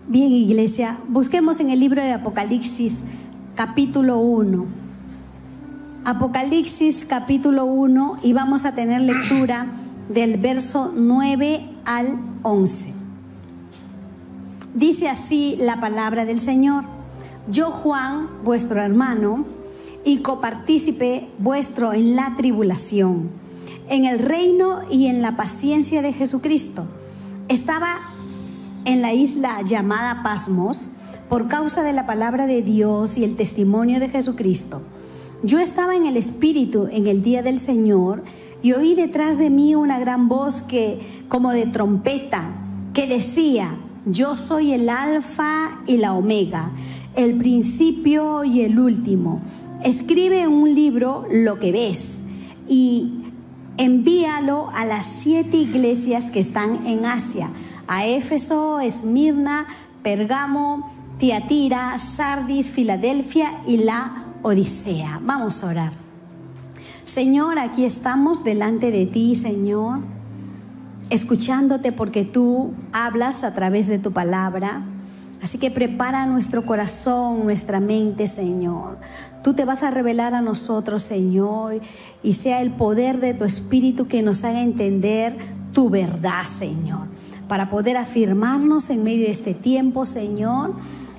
Bien, iglesia, busquemos en el libro de Apocalipsis, capítulo 1. Apocalipsis, capítulo 1, y vamos a tener lectura del verso 9 al 11. Dice así la palabra del Señor: Yo, Juan, vuestro hermano, y copartícipe vuestro en la tribulación, en el reino y en la paciencia de Jesucristo, estaba en la isla llamada Pasmos por causa de la palabra de Dios y el testimonio de Jesucristo. Yo estaba en el Espíritu en el día del Señor y oí detrás de mí una gran voz como de trompeta, que decía: Yo soy el Alfa y la Omega, el principio y el último. Escribe en un libro lo que ves y envíalo a las 7 iglesias que están en Asia: a Éfeso, Esmirna, Pérgamo, Tiatira, Sardis, Filadelfia y la Odisea. Vamos a orar. Señor, aquí estamos delante de ti, Señor, escuchándote porque tú hablas a través de tu palabra. Así que prepara nuestro corazón, nuestra mente, Señor. Tú te vas a revelar a nosotros, Señor, y sea el poder de tu Espíritu que nos haga entender tu verdad, Señor, para poder afirmarnos en medio de este tiempo, Señor.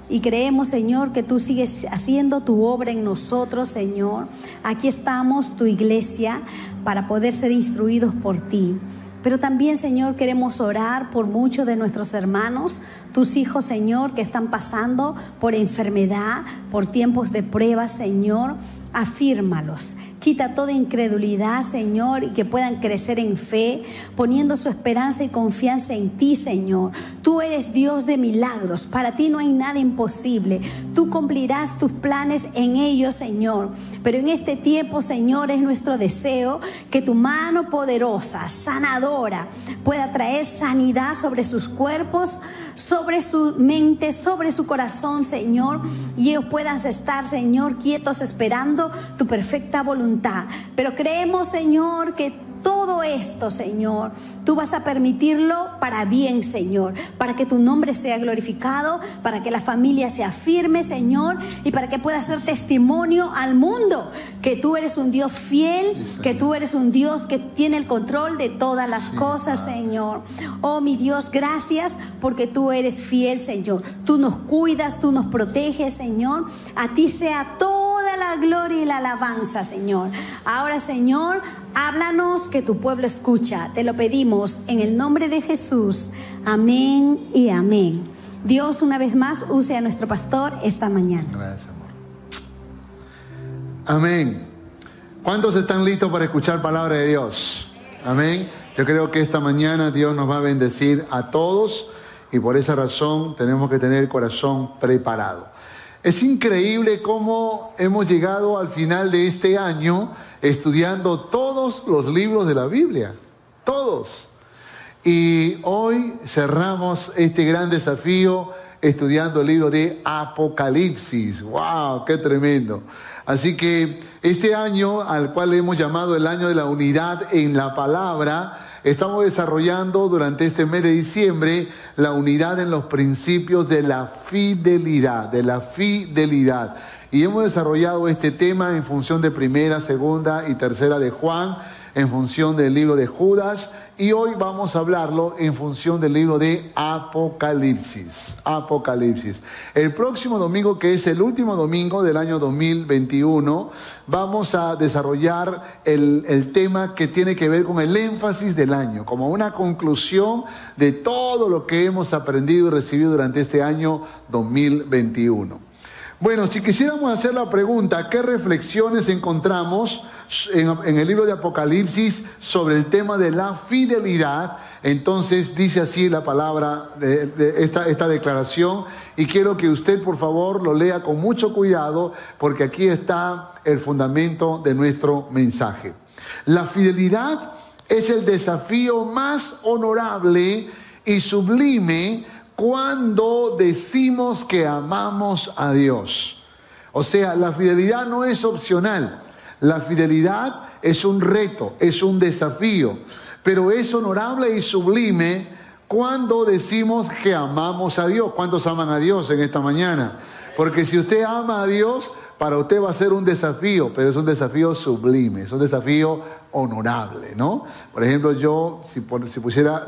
Y creemos, Señor, que tú sigues haciendo tu obra en nosotros, Señor. Aquí estamos, tu iglesia, para poder ser instruidos por ti. Pero también, Señor, queremos orar por muchos de nuestros hermanos, tus hijos, Señor, que están pasando por enfermedad, por tiempos de prueba, Señor. Afírmalos. Quita toda incredulidad, Señor, y que puedan crecer en fe, poniendo su esperanza y confianza en ti, Señor. Tú eres Dios de milagros. Para ti no hay nada imposible. Tú cumplirás tus planes en ellos, Señor. Pero en este tiempo, Señor, es nuestro deseo que tu mano poderosa, sanadora, pueda traer sanidad sobre sus cuerpos, sobre su mente, sobre su corazón, Señor. Y ellos puedan estar, Señor, quietos esperando tu perfecta voluntad. Pero creemos, Señor, que todo esto, Señor, tú vas a permitirlo para bien, Señor, para que tu nombre sea glorificado, para que la familia se afirme, Señor, y para que pueda ser testimonio al mundo que tú eres un Dios fiel, que tú eres un Dios que tiene el control de todas las cosas, Señor. Oh, mi Dios, gracias porque tú eres fiel, Señor. Tú nos cuidas, tú nos proteges, Señor. A ti sea toda la gloria y la alabanza, Señor. Ahora, Señor, háblanos, que tu pueblo escucha. Te lo pedimos en el nombre de Jesús. Amén y amén. Dios, una vez más, use a nuestro pastor esta mañana. Gracias, amor. Amén. ¿Cuántos están listos para escuchar palabra de Dios? Amén. Yo creo que esta mañana Dios nos va a bendecir a todos y por esa razón tenemos que tener el corazón preparado. Es increíble cómo hemos llegado al final de este año estudiando todos los libros de la Biblia, todos. Y hoy cerramos este gran desafío estudiando el libro de Apocalipsis. ¡Wow! ¡Qué tremendo! Así que este año, al cual hemos llamado el año de la unidad en la palabra, estamos desarrollando durante este mes de diciembre la unidad en los principios de la fidelidad, Y hemos desarrollado este tema en función de primera, segunda y tercera de Juan, en función del libro de Judas, y hoy vamos a hablarlo en función del libro de Apocalipsis. El próximo domingo, que es el último domingo del año 2021, vamos a desarrollar el tema que tiene que ver con el énfasis del año, como una conclusión de todo lo que hemos aprendido y recibido durante este año 2021. Bueno, si quisiéramos hacer la pregunta, ¿qué reflexiones encontramos en el libro de Apocalipsis sobre el tema de la fidelidad? Entonces dice así la palabra de esta declaración, y quiero que usted por favor lo lea con mucho cuidado, porque aquí está el fundamento de nuestro mensaje. La fidelidad es el desafío más honorable y sublime cuando decimos que amamos a Dios. O sea, la fidelidad no es opcional. La fidelidad es un reto, es un desafío, pero es honorable y sublime ¿Cuándo decimos que amamos a Dios? ¿Cuántos aman a Dios en esta mañana? Porque si usted ama a Dios, para usted va a ser un desafío, pero es un desafío sublime, es un desafío honorable, ¿no? Por ejemplo, yo, si pudiera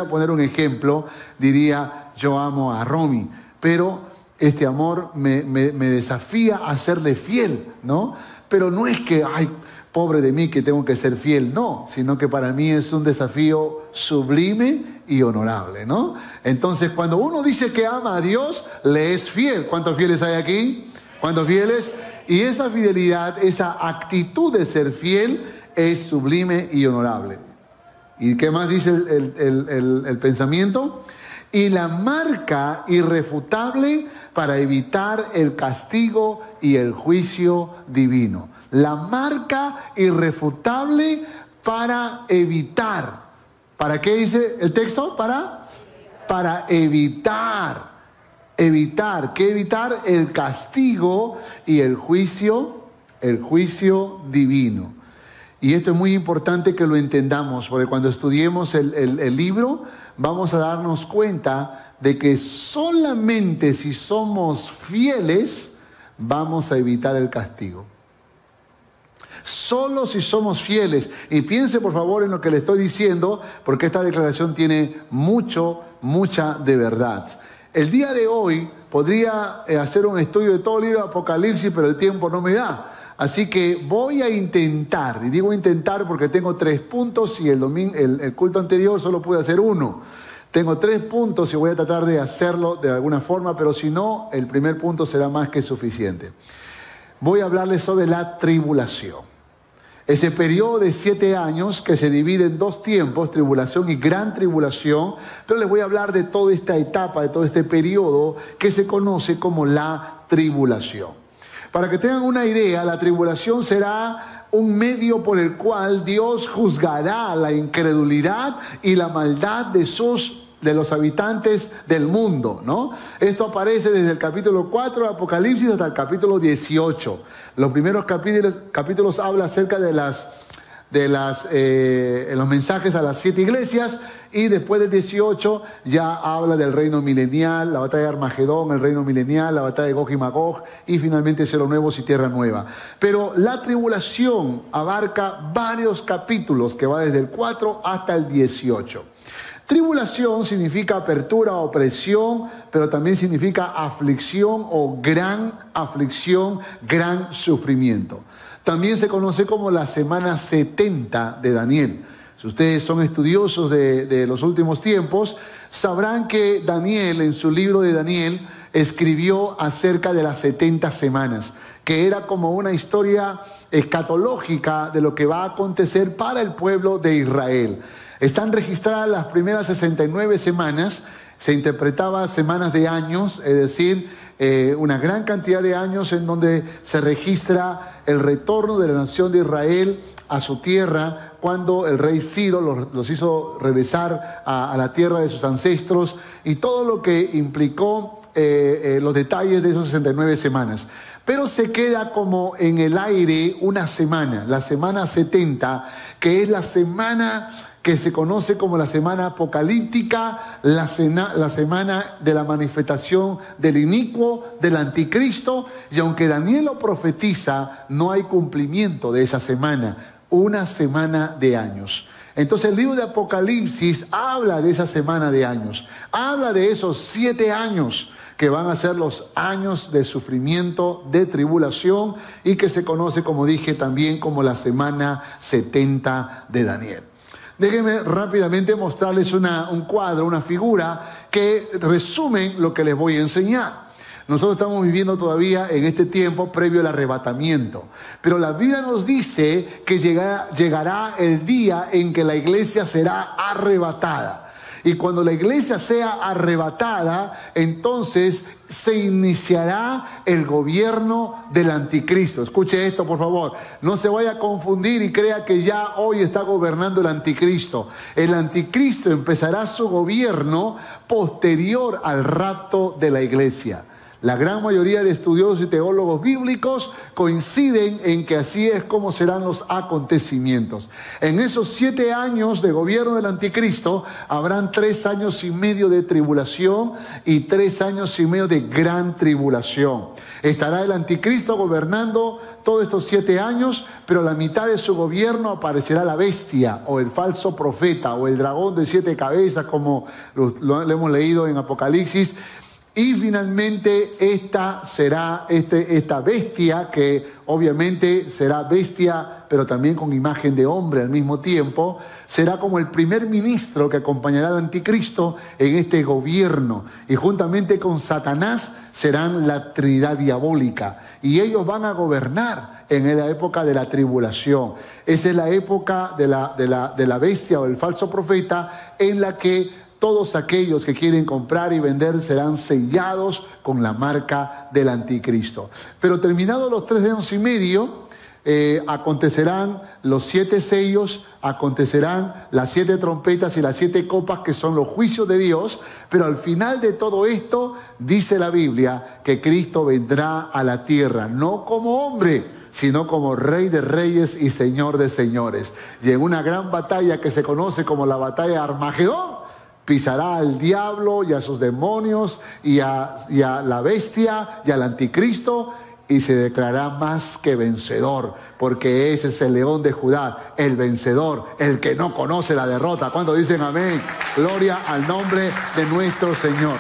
poner un ejemplo, diría, yo amo a Romy, pero este amor me desafía a serle fiel, ¿no? Pero no es que, ay, pobre de mí que tengo que ser fiel, no, sino que para mí es un desafío sublime y honorable, ¿no? Entonces, cuando uno dice que ama a Dios, le es fiel. ¿Cuántos fieles hay aquí? ¿Cuántos fieles? Y esa fidelidad, esa actitud de ser fiel es sublime y honorable. ¿Y qué más dice el pensamiento? Y la marca irrefutable para evitar el castigo y el juicio divino. La marca irrefutable para evitar. ¿Para qué dice el texto? Para evitar. Evitar. ¿Qué evitar? El castigo y el juicio divino. Y esto es muy importante que lo entendamos, porque cuando estudiemos el libro, vamos a darnos cuenta de que solamente si somos fieles, vamos a evitar el castigo. Solo si somos fieles. Y piense por favor en lo que le estoy diciendo, porque esta declaración tiene mucha de verdad. El día de hoy podría hacer un estudio de todo el libro de Apocalipsis, pero el tiempo no me da. Así que voy a intentar, y digo intentar porque tengo 3 puntos y el culto anterior solo pude hacer 1. Tengo 3 puntos y voy a tratar de hacerlo de alguna forma, pero si no, el primer punto será más que suficiente. Voy a hablarles sobre la tribulación. Ese periodo de 7 años que se divide en 2 tiempos, tribulación y gran tribulación, pero les voy a hablar de toda esta etapa, de todo este periodo que se conoce como la tribulación. Para que tengan una idea, la tribulación será un medio por el cual Dios juzgará la incredulidad y la maldad de los habitantes del mundo, ¿no? Esto aparece desde el capítulo 4 de Apocalipsis hasta el capítulo 18. Los primeros capítulos habla acerca de los mensajes a las 7 iglesias, y después del 18 ya habla del reino milenial, la batalla de Armagedón, el reino milenial, la batalla de Gog y Magog, y finalmente cielos nuevos y tierra nueva. Pero la tribulación abarca varios capítulos que va desde el 4 hasta el 18. Tribulación significa apertura, opresión, pero también significa aflicción o gran aflicción, gran sufrimiento. También se conoce como la semana 70 de Daniel. Si ustedes son estudiosos de los últimos tiempos, sabrán que Daniel, en su libro de Daniel, escribió acerca de las 70 semanas, que era como una historia escatológica de lo que va a acontecer para el pueblo de Israel. Están registradas las primeras 69 semanas, se interpretaba semanas de años, es decir, una gran cantidad de años en donde se registra el retorno de la nación de Israel a su tierra, cuando el rey Ciro los hizo regresar a la tierra de sus ancestros, y todo lo que implicó los detalles de esas 69 semanas. Pero se queda como en el aire una semana, la semana 70, que es la semana que se conoce como la semana apocalíptica, la semana de la manifestación del inicuo, del anticristo, y aunque Daniel lo profetiza, no hay cumplimiento de esa semana, una semana de años. Entonces el libro de Apocalipsis habla de esa semana de años, habla de esos 7 años que van a ser los años de sufrimiento, de tribulación, y que se conoce, como dije, también como la semana 70 de Daniel. Déjenme rápidamente mostrarles un cuadro, una figura que resume lo que les voy a enseñar. Nosotros estamos viviendo todavía en este tiempo previo al arrebatamiento, pero la Biblia nos dice que llegará el día en que la iglesia será arrebatada. Y cuando la iglesia sea arrebatada, entonces se iniciará el gobierno del anticristo. Escuche esto, por favor. No se vaya a confundir y crea que ya hoy está gobernando el anticristo. El anticristo empezará su gobierno posterior al rapto de la iglesia. La gran mayoría de estudiosos y teólogos bíblicos coinciden en que así es como serán los acontecimientos. En esos 7 años de gobierno del anticristo habrán 3 años y medio de tribulación y 3 años y medio de gran tribulación. Estará el anticristo gobernando todos estos 7 años, pero a la mitad de su gobierno aparecerá la bestia o el falso profeta o el dragón de 7 cabezas, como lo hemos leído en Apocalipsis. Y finalmente esta bestia, que obviamente será bestia, pero también con imagen de hombre al mismo tiempo, será como el primer ministro que acompañará al anticristo en este gobierno. Y juntamente con Satanás serán la Trinidad diabólica. Y ellos van a gobernar en la época de la tribulación. Esa es la época de la bestia o el falso profeta, en la que todos aquellos que quieren comprar y vender serán sellados con la marca del anticristo. Pero terminados los 3 años y medio, acontecerán los 7 sellos, acontecerán las 7 trompetas y las 7 copas, que son los juicios de Dios. Pero al final de todo esto, dice la Biblia que Cristo vendrá a la tierra, no como hombre, sino como Rey de Reyes y Señor de Señores. Y en una gran batalla que se conoce como la batalla de Armagedón, pisará al diablo y a sus demonios y a la bestia y al anticristo, y se declarará más que vencedor, porque ese es el león de Judá, el vencedor, el que no conoce la derrota. ¿Cuántos dicen amén? Gloria al nombre de nuestro Señor.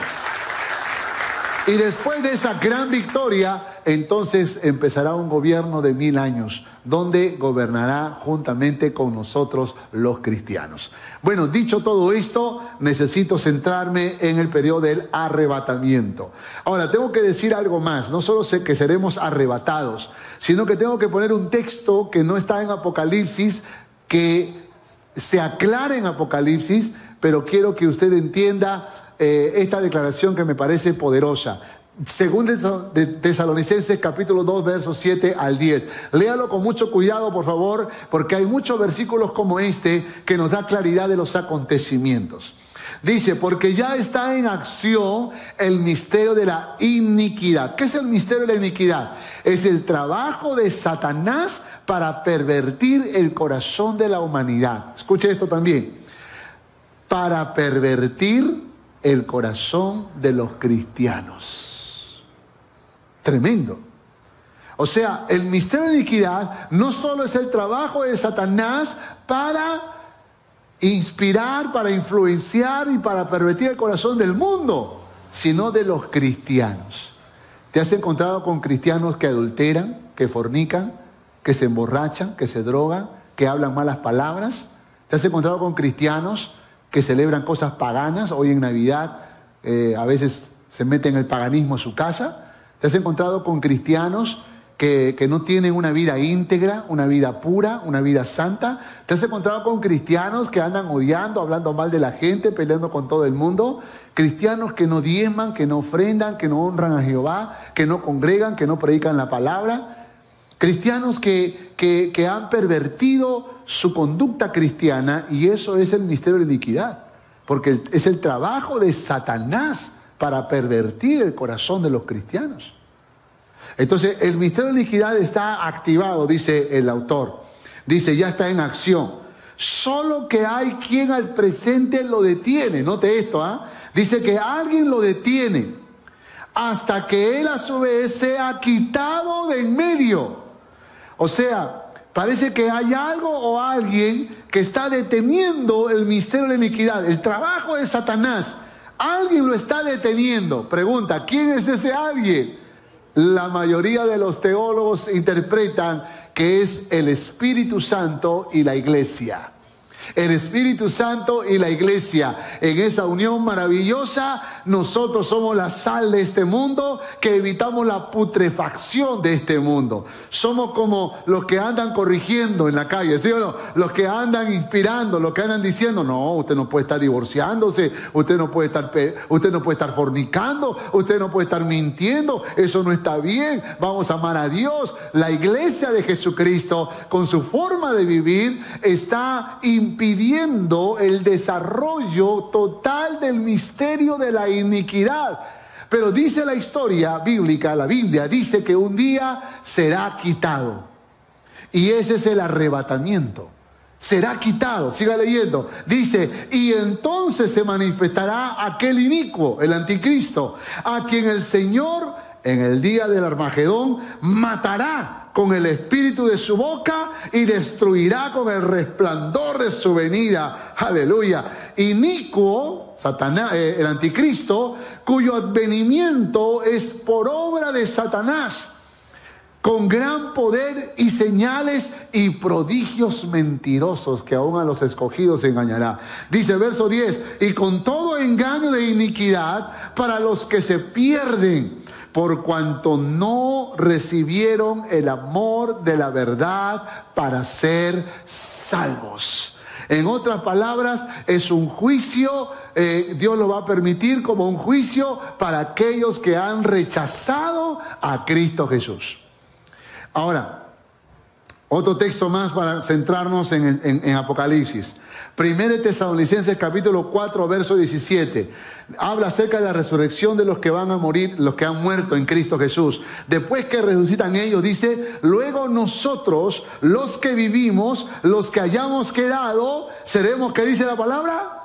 Y después de esa gran victoria, entonces empezará un gobierno de 1000 años, donde gobernará juntamente con nosotros los cristianos. Bueno, dicho todo esto, necesito centrarme en el periodo del arrebatamiento. Ahora, tengo que decir algo más. No solo sé que seremos arrebatados, sino que tengo que poner un texto que no está en Apocalipsis, que se aclara en Apocalipsis, pero quiero que usted entienda esta declaración que me parece poderosa. Según de Tesalonicenses capítulo 2 versos 7 al 10. Léalo con mucho cuidado, por favor, porque hay muchos versículos como este que nos da claridad de los acontecimientos. Dice: porque ya está en acción el misterio de la iniquidad. ¿Qué es el misterio de la iniquidad? Es el trabajo de Satanás para pervertir el corazón de la humanidad. Escuche esto también. Para pervertir el corazón de los cristianos. Tremendo. O sea, el misterio de iniquidad no solo es el trabajo de Satanás para inspirar, para influenciar y para pervertir el corazón del mundo, sino de los cristianos. ¿Te has encontrado con cristianos que adulteran, que fornican, que se emborrachan, que se drogan, que hablan malas palabras? ¿Te has encontrado con cristianos que celebran cosas paganas? Hoy en Navidad a veces se meten el paganismo a su casa. ¿Te has encontrado con cristianos que no tienen una vida íntegra, una vida pura, una vida santa? ¿Te has encontrado con cristianos que andan odiando, hablando mal de la gente, peleando con todo el mundo? Cristianos que no diezman, que no ofrendan, que no honran a Jehová, que no congregan, que no predican la palabra. Cristianos que han pervertido su conducta cristiana, y eso es el misterio de la iniquidad, porque es el trabajo de Satanás para pervertir el corazón de los cristianos. Entonces, el misterio de la iniquidad está activado, dice el autor. Dice, ya está en acción. Solo que hay quien al presente lo detiene. Note esto, ¿ah? Dice que alguien lo detiene hasta que él a su vez sea quitado de en medio. O sea, parece que hay algo o alguien que está deteniendo el misterio de la iniquidad, el trabajo de Satanás. Alguien lo está deteniendo. Pregunta, ¿quién es ese alguien? La mayoría de los teólogos interpretan que es el Espíritu Santo y la iglesia. El Espíritu Santo y la iglesia. En esa unión maravillosa, nosotros somos la sal de este mundo, que evitamos la putrefacción de este mundo. Somos como los que andan corrigiendo en la calle, ¿sí o no? Los que andan inspirando, los que andan diciendo, no, usted no puede estar divorciándose, usted no puede estar fornicando, usted no puede estar mintiendo, eso no está bien, vamos a amar a Dios. La iglesia de Jesucristo, con su forma de vivir, está impidiendo el desarrollo total del misterio de la iniquidad. Pero dice la historia bíblica, la Biblia dice que un día será quitado. Y ese es el arrebatamiento. Será quitado, siga leyendo. Dice, y entonces se manifestará aquel inicuo, el anticristo, a quien el Señor en el día del Armagedón matará con el espíritu de su boca y destruirá con el resplandor de su venida. Aleluya. Inicuo, Satanás, el anticristo, cuyo advenimiento es por obra de Satanás, con gran poder y señales y prodigios mentirosos, que aún a los escogidos engañará. Dice verso 10, y con todo engaño de iniquidad para los que se pierden, por cuanto no recibieron el amor de la verdad para ser salvos. En otras palabras, es un juicio, Dios lo va a permitir como un juicio para aquellos que han rechazado a Cristo Jesús. Ahora, otro texto más para centrarnos en Apocalipsis. 1 Tesalonicenses capítulo 4, verso 17. Habla acerca de la resurrección de los que van a morir, los que han muerto en Cristo Jesús. Después que resucitan ellos, dice, luego nosotros, los que vivimos, los que hayamos quedado, seremos, ¿qué dice la palabra?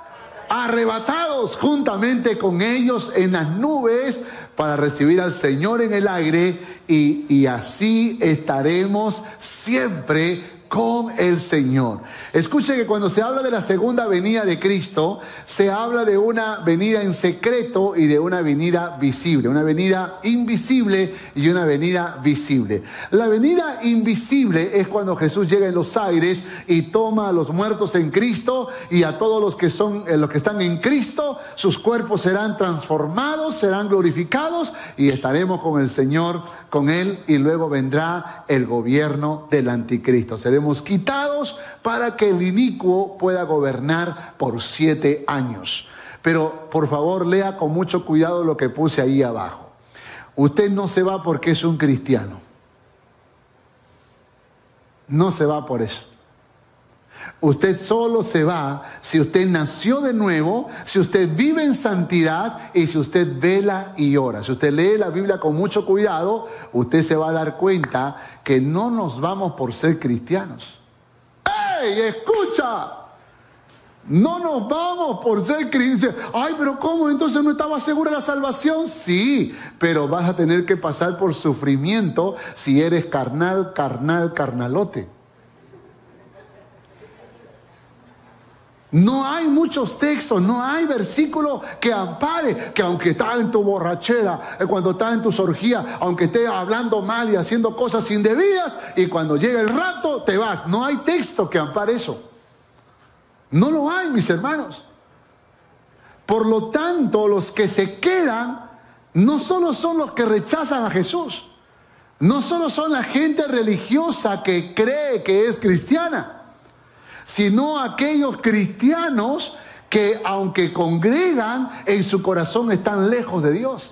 Arrebatados juntamente con ellos en las nubes para recibir al Señor en el aire, y así estaremos siempre con el Señor. Escuche que cuando se habla de la segunda venida de Cristo, se habla de una venida en secreto y de una venida visible, una venida invisible y una venida visible. La venida invisible es cuando Jesús llega en los aires y toma a los muertos en Cristo, y a todos los que están en Cristo, sus cuerpos serán transformados, serán glorificados y estaremos con el Señor, con Él, y luego vendrá el gobierno del anticristo. Seremos quitados para que el inicuo pueda gobernar por 7 años. Pero por favor, lea con mucho cuidado lo que puse ahí abajo. Usted no se va porque es un cristiano. No se va por eso. Usted solo se va si usted nació de nuevo, si usted vive en santidad y si usted vela y ora. Si usted lee la Biblia con mucho cuidado, usted se va a dar cuenta que no nos vamos por ser cristianos. ¡Ey, escucha! No nos vamos por ser cristianos. Ay, pero ¿cómo? Entonces no estaba segura la salvación. Sí, pero vas a tener que pasar por sufrimiento si eres carnalote. No hay muchos textos, no hay versículo que ampare que aunque estás en tu borrachera, cuando estás en tus orgías, aunque estés hablando mal y haciendo cosas indebidas, y cuando llega el rato te vas. No hay texto que ampare eso. No lo hay, mis hermanos. Por lo tanto, los que se quedan no solo son los que rechazan a Jesús, no solo son la gente religiosa que cree que es cristiana, sino aquellos cristianos que aunque congregan, en su corazón están lejos de Dios.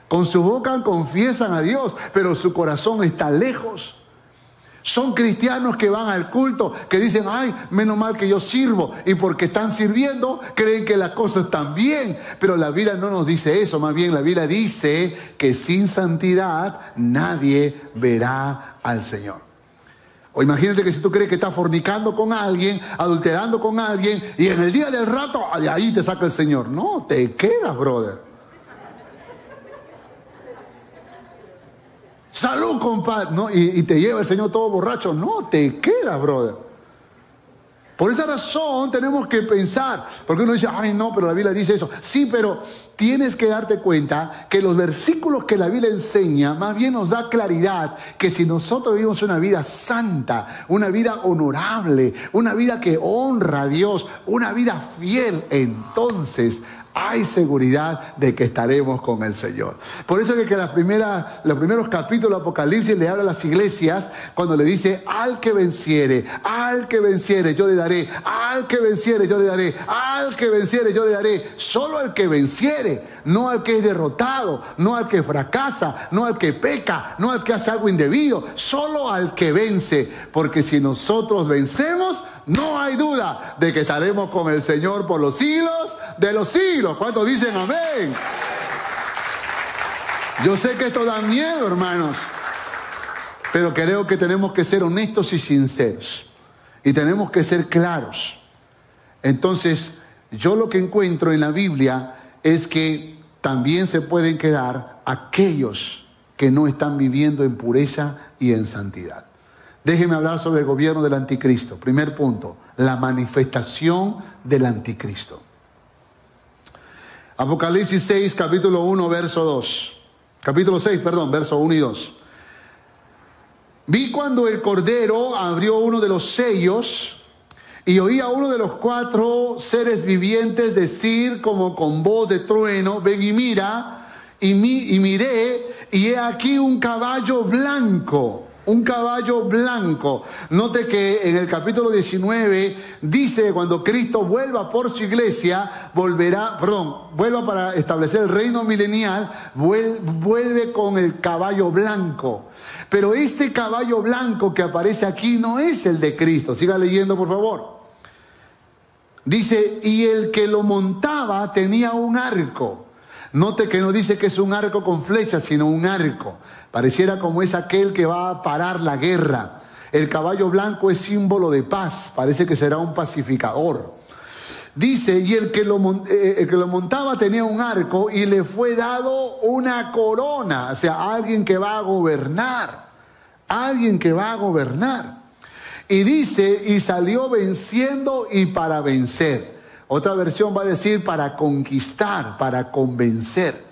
Con su boca confiesan a Dios, pero su corazón está lejos. Son cristianos que van al culto, que dicen, ay, menos mal que yo sirvo, y porque están sirviendo, creen que las cosas están bien. Pero la Biblia no nos dice eso, más bien la Biblia dice que sin santidad nadie verá al Señor. O imagínate que si tú crees que estás fornicando con alguien, adulterando con alguien, y en el día del rato, de ahí te saca el Señor. No, te quedas, brother. Salud, compadre. No, y te lleva el Señor todo borracho. No, te quedas, brother. Por esa razón tenemos que pensar, porque uno dice, ay no, pero la Biblia dice eso. Sí, pero tienes que darte cuenta que los versículos que la Biblia enseña más bien nos da claridad que si nosotros vivimos una vida santa, una vida honorable, una vida que honra a Dios, una vida fiel, entonces hay seguridad de que estaremos con el Señor. Por eso es que los primeros capítulos de Apocalipsis le habla a las iglesias cuando le dice, al que venciere yo le daré, al que venciere yo le daré, al que venciere yo le daré. Solo al que venciere, no al que es derrotado, no al que fracasa, no al que peca, no al que hace algo indebido, solo al que vence. Porque si nosotros vencemos, no hay duda de que estaremos con el Señor por los siglos de los siglos. ¿Cuántos dicen amén? Yo sé que esto da miedo, hermanos, pero creo que tenemos que ser honestos y sinceros. Y tenemos que ser claros. Entonces, yo lo que encuentro en la Biblia es que también se pueden quedar aquellos que no están viviendo en pureza y en santidad. Déjenme hablar sobre el gobierno del anticristo. Primer punto, la manifestación del anticristo. Apocalipsis 6, capítulo 1, verso 2. Capítulo 6, perdón, verso 1 y 2. Vi cuando el Cordero abrió uno de los sellos y oí a uno de los 4 seres vivientes decir como con voz de trueno, ven y mira, y miré, y he aquí un caballo blanco. Un caballo blanco. Note que en el capítulo 19 dice que cuando Cristo vuelva por su iglesia, vuelva para establecer el reino milenial, vuelve con el caballo blanco. Pero este caballo blanco que aparece aquí no es el de Cristo. Siga leyendo, por favor. Dice, y el que lo montaba tenía un arco. Note que no dice que es un arco con flechas, sino un arco. Pareciera como es aquel que va a parar la guerra. El caballo blanco es símbolo de paz. Parece que será un pacificador. Dice, y el que lo montaba tenía un arco y le fue dado una corona. O sea, alguien que va a gobernar. Alguien que va a gobernar. Y dice, y salió venciendo y para vencer. Otra versión va a decir para conquistar, para convencer.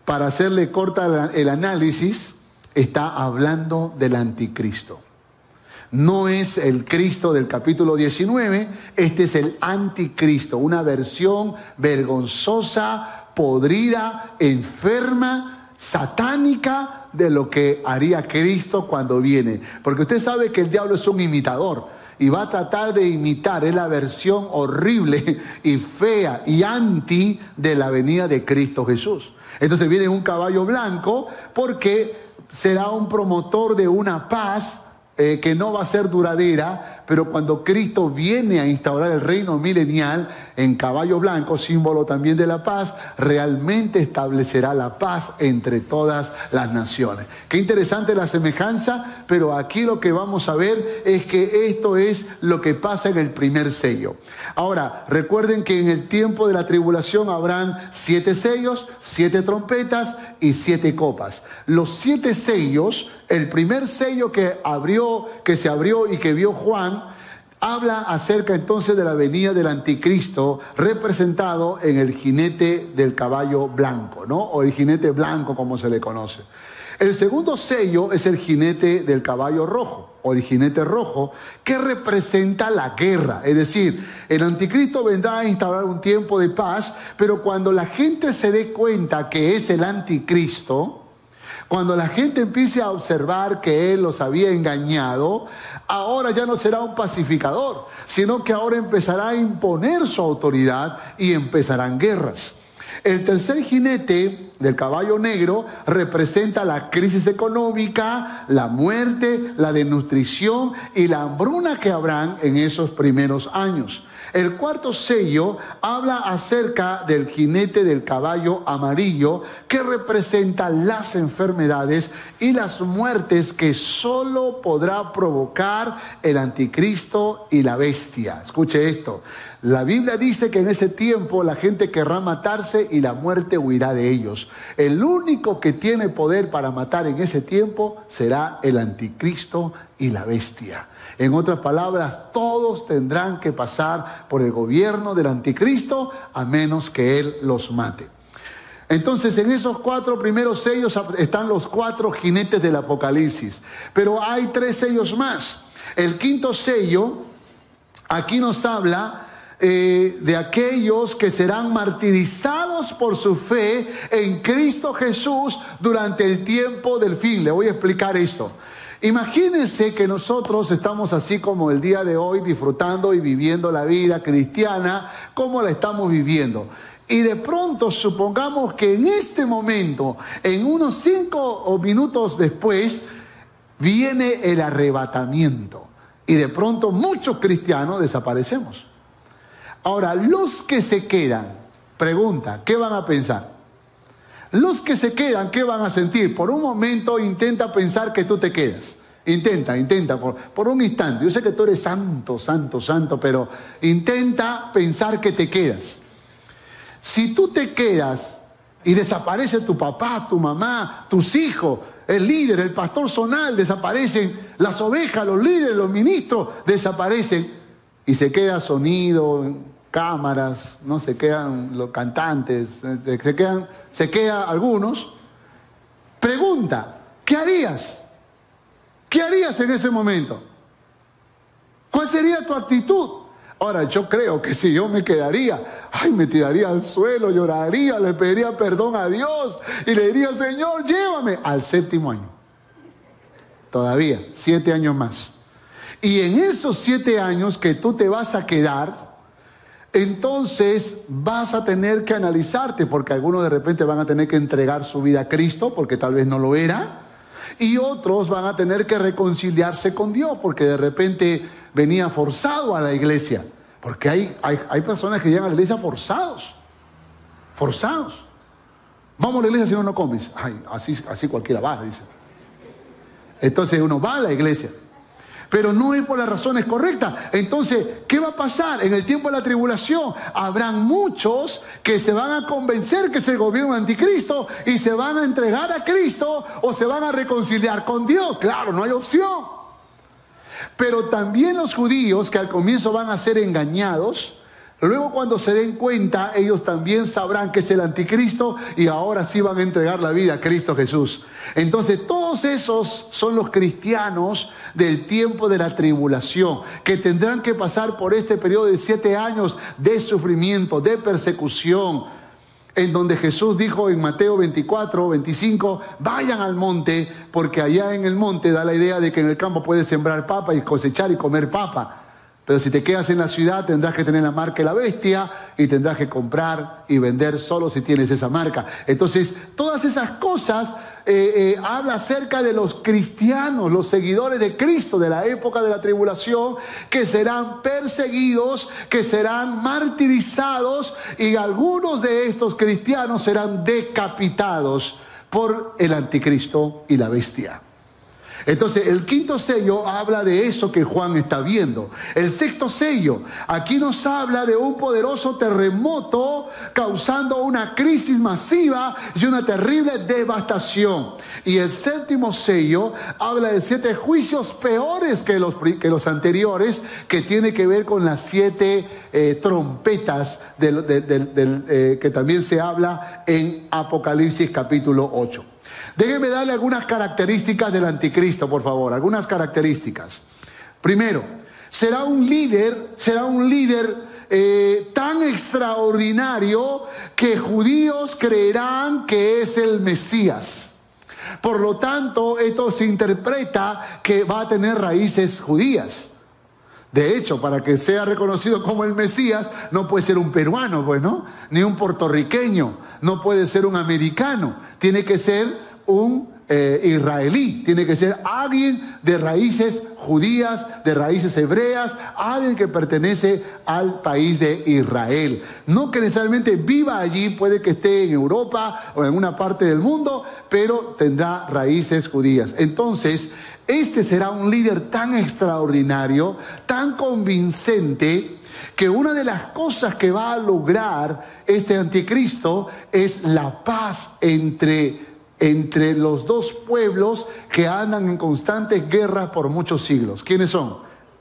Para hacerle corta el análisis, está hablando del anticristo. No es el Cristo del capítulo 19, este es el anticristo, una versión vergonzosa, podrida, enferma, satánica de lo que haría Cristo cuando viene. Porque usted sabe que el diablo es un imitador. Y va a tratar de imitar, es la versión horrible y fea y anti de la venida de Cristo Jesús. Entonces viene un caballo blanco porque será un promotor de una paz que no va a ser duradera, pero cuando Cristo viene a instaurar el reino milenial en caballo blanco, símbolo también de la paz, realmente establecerá la paz entre todas las naciones. Qué interesante la semejanza, pero aquí lo que vamos a ver es que esto es lo que pasa en el primer sello. Ahora, recuerden que en el tiempo de la tribulación habrán 7 sellos, 7 trompetas y 7 copas. Los 7 sellos, el primer sello que se abrió y que vio Juan, habla acerca entonces de la venida del anticristo representado en el jinete del caballo blanco, ¿no? O el jinete blanco como se le conoce. El segundo sello es el jinete del caballo rojo o el jinete rojo que representa la guerra. Es decir, el anticristo vendrá a instaurar un tiempo de paz, pero cuando la gente se dé cuenta que es el anticristo, cuando la gente empiece a observar que él los había engañado, ahora ya no será un pacificador, sino que ahora empezará a imponer su autoridad y empezarán guerras. El tercer jinete del caballo negro representa la crisis económica, la muerte, la desnutrición y la hambruna que habrán en esos primeros años. El cuarto sello habla acerca del jinete del caballo amarillo que representa las enfermedades y las muertes que solo podrá provocar el anticristo y la bestia. Escuche esto. La Biblia dice que en ese tiempo la gente querrá matarse y la muerte huirá de ellos. El único que tiene poder para matar en ese tiempo será el anticristo y la bestia. En otras palabras, todos tendrán que pasar por el gobierno del anticristo a menos que él los mate. Entonces, en esos 4 primeros sellos están los 4 jinetes del Apocalipsis. Pero hay 3 sellos más. El quinto sello, aquí nos habla de aquellos que serán martirizados por su fe en Cristo Jesús durante el tiempo del fin. Le voy a explicar esto. Imagínense que nosotros estamos así como el día de hoy disfrutando y viviendo la vida cristiana como la estamos viviendo. Y de pronto supongamos que en este momento, en unos 5 minutos después, viene el arrebatamiento. Y de pronto muchos cristianos desaparecemos. Ahora, los que se quedan, pregunta, ¿qué van a pensar? Los que se quedan, ¿qué van a sentir? Por un momento intenta pensar que tú te quedas. Intenta, por un instante. Yo sé que tú eres santo, pero intenta pensar que te quedas. Si tú te quedas y desaparece tu papá, tu mamá, tus hijos, el líder, el pastor zonal, desaparecen, las ovejas, los líderes, los ministros, desaparecen, y se queda sonido, cámaras, no se quedan los cantantes, se quedan algunos. Pregunta, ¿qué harías? ¿Qué harías en ese momento? ¿Cuál sería tu actitud? Ahora, yo creo que si yo me quedaría, me tiraría al suelo, lloraría, le pediría perdón a Dios y le diría, Señor, llévame al 7º año. Todavía, 7 años más. Y en esos 7 años que tú te vas a quedar, entonces vas a tener que analizarte, porque algunos de repente van a tener que entregar su vida a Cristo, porque tal vez no lo era, y otros van a tener que reconciliarse con Dios, porque de repente venía forzado a la iglesia, porque hay personas que llegan a la iglesia forzados. Vamos a la iglesia si no comes. Así cualquiera va, dice. Entonces uno va a la iglesia, pero no es por las razones correctas. Entonces, ¿qué va a pasar? En el tiempo de la tribulación habrán muchos que se van a convencer que es el gobierno anticristo y se van a entregar a Cristo o se van a reconciliar con Dios. Claro, no hay opción. Pero también los judíos, que al comienzo van a ser engañados, luego cuando se den cuenta, ellos también sabrán que es el anticristo y ahora sí van a entregar la vida a Cristo Jesús. Entonces todos esos son los cristianos del tiempo de la tribulación, que tendrán que pasar por este periodo de 7 años de sufrimiento, de persecución, en donde Jesús dijo en Mateo 24, 25, vayan al monte, porque allá en el monte da la idea de que en el campo puedes sembrar papa y cosechar y comer papa. Pero si te quedas en la ciudad tendrás que tener la marca de la bestia y tendrás que comprar y vender solo si tienes esa marca. Entonces, todas esas cosas habla acerca de los cristianos, los seguidores de Cristo de la época de la tribulación, que serán perseguidos, que serán martirizados, y algunos de estos cristianos serán decapitados por el anticristo y la bestia. Entonces el 5.º sello habla de eso que Juan está viendo. El 6.º sello aquí nos habla de un poderoso terremoto causando una crisis masiva y una terrible devastación. Y el 7.º sello habla de 7 juicios peores que los anteriores, que tiene que ver con las 7 trompetas que también se habla en Apocalipsis capítulo 8. Déjenme darle algunas características del anticristo, por favor, algunas características. Primero, será un líder tan extraordinario que judíos creerán que es el Mesías. Por lo tanto, esto se interpreta que va a tener raíces judías. De hecho, para que sea reconocido como el Mesías, no puede ser un peruano, pues, ¿no? Ni un puertorriqueño, no puede ser un americano, tiene que ser un israelí, tiene que ser alguien de raíces judías, de raíces hebreas, alguien que pertenece al país de Israel. No que necesariamente viva allí, puede que esté en Europa o en alguna parte del mundo, pero tendrá raíces judías. Entonces, este será un líder tan extraordinario, tan convincente, que una de las cosas que va a lograr este anticristo es la paz entre los dos pueblos que andan en constantes guerras por muchos siglos. ¿Quiénes son?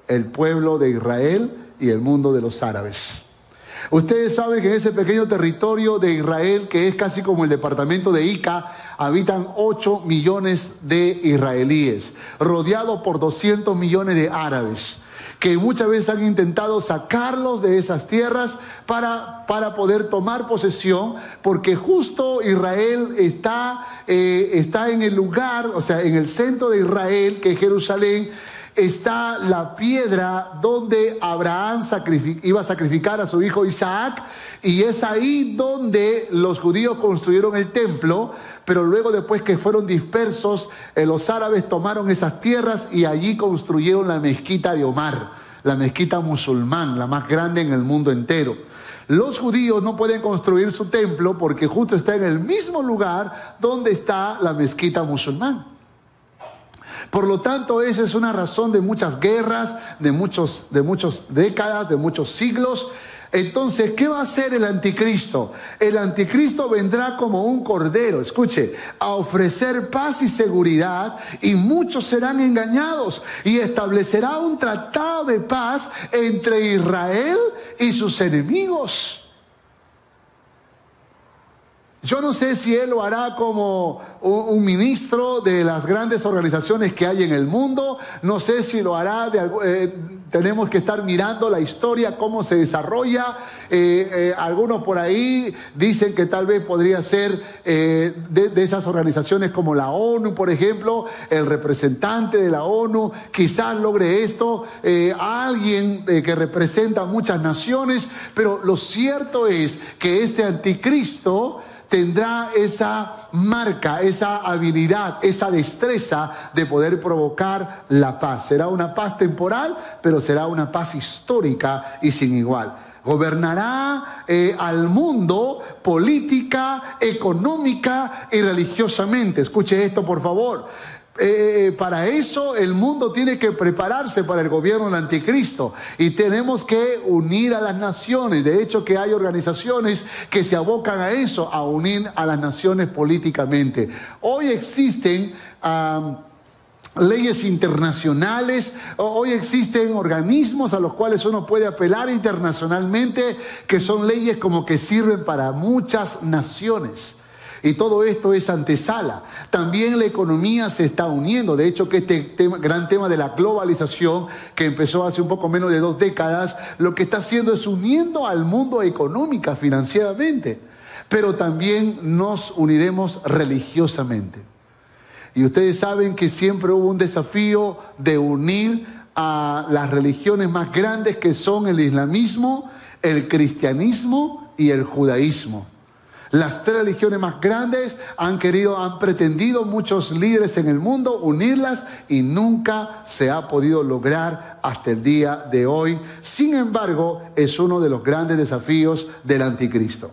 El pueblo de Israel y el mundo de los árabes. Ustedes saben que en ese pequeño territorio de Israel, que es casi como el departamento de Ica, habitan 8 millones de israelíes, rodeados por 200 millones de árabes, que muchas veces han intentado sacarlos de esas tierras para poder tomar posesión, porque justo Israel está en el lugar, o sea, en el centro de Israel, que es Jerusalén, está la piedra donde Abraham iba a sacrificar a su hijo Isaac, y es ahí donde los judíos construyeron el templo. Pero luego, después que fueron dispersos, los árabes tomaron esas tierras y allí construyeron la mezquita de Omar, la mezquita musulmán, la más grande en el mundo entero. Los judíos no pueden construir su templo porque justo está en el mismo lugar donde está la mezquita musulmana. Por lo tanto, esa es una razón de muchas guerras, de muchas décadas, de muchos siglos. Entonces, ¿qué va a hacer el anticristo? El anticristo vendrá como un cordero, escuche, a ofrecer paz y seguridad, y muchos serán engañados, y establecerá un tratado de paz entre Israel y sus enemigos. Yo no sé si él lo hará como un ministro de las grandes organizaciones que hay en el mundo. No sé si lo hará tenemos que estar mirando la historia, cómo se desarrolla. Algunos por ahí dicen que tal vez podría ser de esas organizaciones como la ONU, por ejemplo, el representante de la ONU. Quizás logre esto, alguien que representa muchas naciones. Pero lo cierto es que este anticristo tendrá esa marca, esa habilidad, esa destreza de poder provocar la paz. Será una paz temporal, pero será una paz histórica y sin igual. Gobernará al mundo política, económica y religiosamente. Escuche esto, por favor. Para eso el mundo tiene que prepararse para el gobierno del anticristo, y tenemos que unir a las naciones. De hecho, que hay organizaciones que se abocan a eso, a unir a las naciones políticamente. Hoy existen leyes internacionales, hoy existen organismos a los cuales uno puede apelar internacionalmente, que son leyes como que sirven para muchas naciones. Y todo esto es antesala. También la economía se está uniendo. De hecho, que este gran tema de la globalización, que empezó hace un poco menos de 2 décadas, lo que está haciendo es uniendo al mundo económica, financieramente. Pero también nos uniremos religiosamente. Y ustedes saben que siempre hubo un desafío de unir a las religiones más grandes, que son el islamismo, el cristianismo y el judaísmo. Las 3 religiones más grandes han pretendido muchos líderes en el mundo unirlas, y nunca se ha podido lograr hasta el día de hoy. Sin embargo, es uno de los grandes desafíos del anticristo.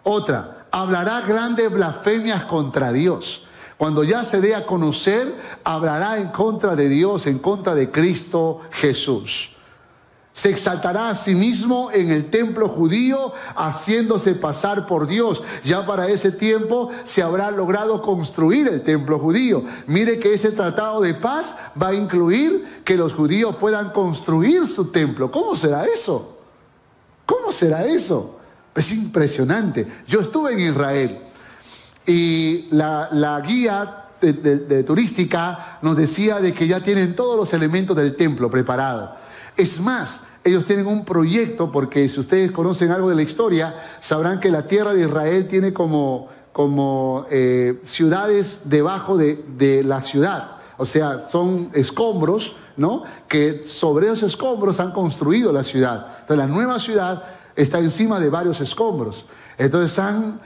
Otra, hablará grandes blasfemias contra Dios. Cuando ya se dé a conocer, hablará en contra de Dios, en contra de Cristo Jesús. Se exaltará a sí mismo en el templo judío, haciéndose pasar por Dios. Ya para ese tiempo se habrá logrado construir el templo judío. Mire que ese tratado de paz va a incluir que los judíos puedan construir su templo. ¿Cómo será eso? ¿Cómo será eso? Es impresionante. Yo estuve en Israel y la guía de turística nos decía de que ya tienen todos los elementos del templo preparados. Es más, ellos tienen un proyecto, porque si ustedes conocen algo de la historia, sabrán que la tierra de Israel tiene como ciudades debajo de la ciudad. O sea, son escombros, ¿no? Que sobre esos escombros han construido la ciudad. Entonces, la nueva ciudad está encima de varios escombros. Entonces, han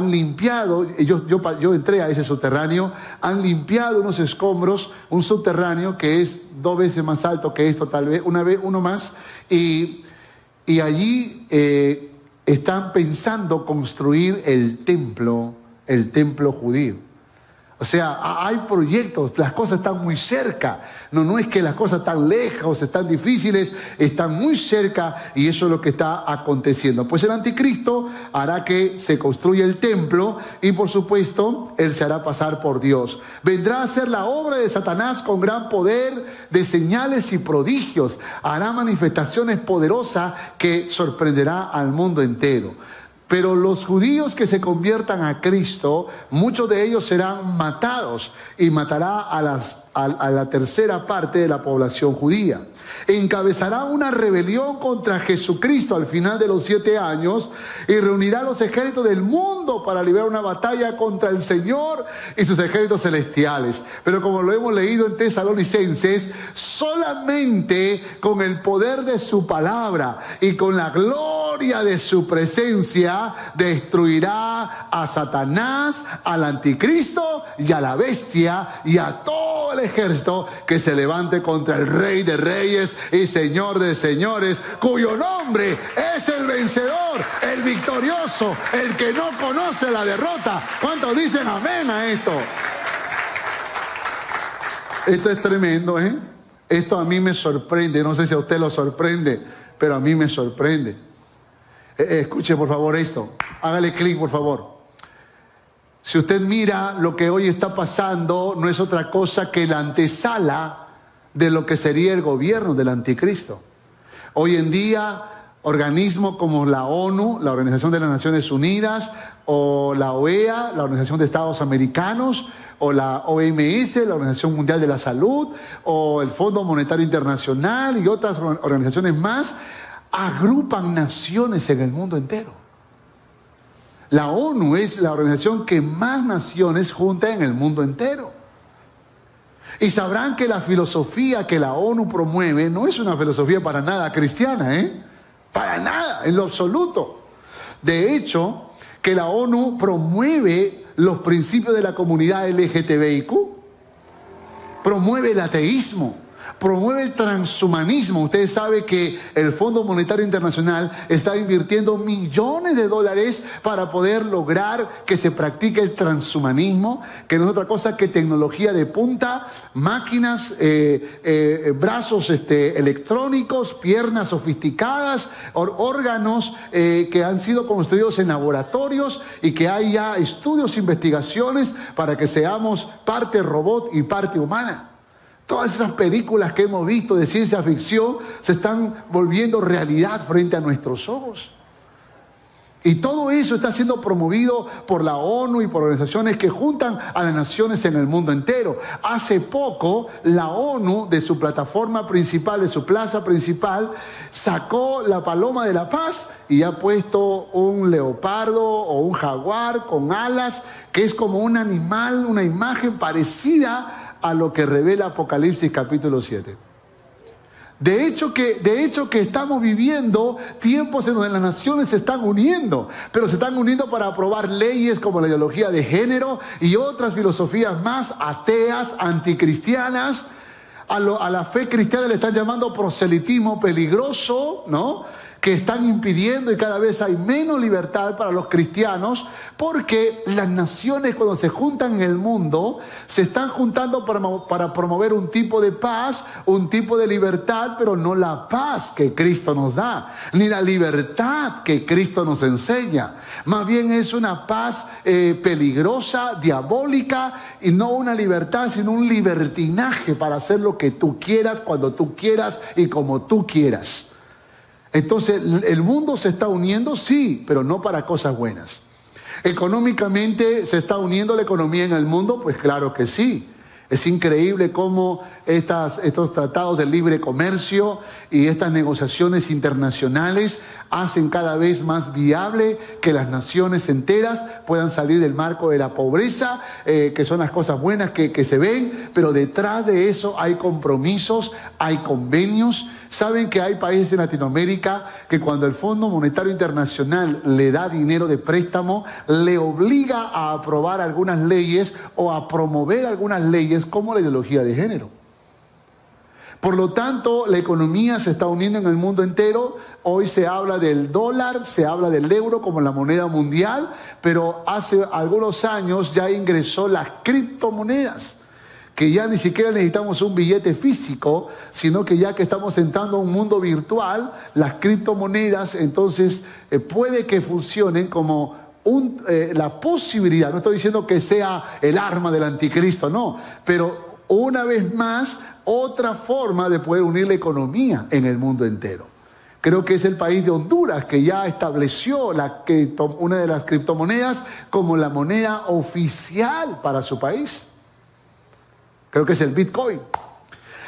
limpiado, yo entré a ese subterráneo, han limpiado unos escombros, un subterráneo que es 2 veces más alto que esto, tal vez, uno más, y allí están pensando construir el templo judío. O sea, hay proyectos, las cosas están muy cerca. No es que las cosas están lejos, están difíciles, están muy cerca, y eso es lo que está aconteciendo. Pues el anticristo hará que se construya el templo, y por supuesto, él se hará pasar por Dios. Vendrá a hacer la obra de Satanás con gran poder de señales y prodigios. Hará manifestaciones poderosas que sorprenderá al mundo entero. Pero los judíos que se conviertan a Cristo, muchos de ellos serán matados, y matará a la tercera parte de la población judía. Encabezará una rebelión contra Jesucristo al final de los 7 años, y reunirá los ejércitos del mundo para librar una batalla contra el Señor y sus ejércitos celestiales. Pero como lo hemos leído en Tesalonicenses, solamente con el poder de su palabra y con la gloria de su presencia destruirá a Satanás, al anticristo y a la bestia y a todo el ejército que se levante contra el Rey de Reyes y Señor de Señores, cuyo nombre es el vencedor, el victorioso, el que no conoce la derrota. ¿Cuántos dicen amén a esto? Esto es tremendo, ¿eh? Esto a mí me sorprende. No sé si a usted lo sorprende, pero a mí me sorprende. Escuche por favor esto. Hágale clic por favor. Si usted mira lo que hoy está pasando, no es otra cosa que la antesala de lo que sería el gobierno del anticristo. Hoy en día, organismos como la ONU, la Organización de las Naciones Unidas, o la OEA, la Organización de Estados Americanos, o la OMS, la Organización Mundial de la Salud, o el Fondo Monetario Internacional y otras organizaciones más, agrupan naciones en el mundo entero. La ONU es la organización que más naciones junta en el mundo entero. Y sabrán que la filosofía que la ONU promueve no es una filosofía para nada cristiana, ¿eh? Para nada, en lo absoluto. De hecho, que la ONU promueve los principios de la comunidad LGTBIQ, promueve el ateísmo, promueve el transhumanismo. Ustedes saben que el Fondo Monetario Internacional está invirtiendo millones de dólares para poder lograr que se practique el transhumanismo, que no es otra cosa que tecnología de punta, máquinas, brazos electrónicos, piernas sofisticadas, órganos que han sido construidos en laboratorios y que hay ya estudios, investigaciones para que seamos parte robot y parte humana. Todas esas películas que hemos visto de ciencia ficción se están volviendo realidad frente a nuestros ojos. Y todo eso está siendo promovido por la ONU y por organizaciones que juntan a las naciones en el mundo entero. Hace poco, la ONU, de su plataforma principal, de su plaza principal, sacó la paloma de la paz y ha puesto un leopardo o un jaguar con alas, que es como un animal, una imagen parecida a lo que revela Apocalipsis capítulo 7. De hecho que estamos viviendo tiempos en donde las naciones se están uniendo, pero se están uniendo para aprobar leyes como la ideología de género y otras filosofías más ateas, anticristianas. A la fe cristiana le están llamando proselitismo peligroso, ¿no? Que están impidiendo, y cada vez hay menos libertad para los cristianos, porque las naciones, cuando se juntan en el mundo, se están juntando para promover un tipo de paz, un tipo de libertad, pero no la paz que Cristo nos da, ni la libertad que Cristo nos enseña. Más bien es una paz peligrosa, diabólica, y no una libertad, sino un libertinaje para hacer lo que tú quieras, cuando tú quieras y como tú quieras. Entonces, ¿el mundo se está uniendo? Sí, pero no para cosas buenas. ¿Económicamente se está uniendo la economía en el mundo? Pues claro que sí. Es increíble cómo estos tratados de libre comercio y estas negociaciones internacionales hacen cada vez más viable que las naciones enteras puedan salir del marco de la pobreza, que son las cosas buenas que se ven, pero detrás de eso hay compromisos, hay convenios. Saben que hay países en Latinoamérica que cuando el Fondo Monetario Internacional le da dinero de préstamo, le obliga a aprobar algunas leyes o a promover algunas leyes como la ideología de género. Por lo tanto, la economía se está uniendo en el mundo entero. Hoy se habla del dólar, se habla del euro como la moneda mundial, pero hace algunos años ya ingresó las criptomonedas, que ya ni siquiera necesitamos un billete físico, sino que ya que estamos entrando a un mundo virtual, las criptomonedas entonces puede que funcionen como la posibilidad. No estoy diciendo que sea el arma del anticristo, no, pero una vez más, otra forma de poder unir la economía en el mundo entero. Creo que es el país de Honduras que ya estableció una de las criptomonedas como la moneda oficial para su país. Creo que es el Bitcoin.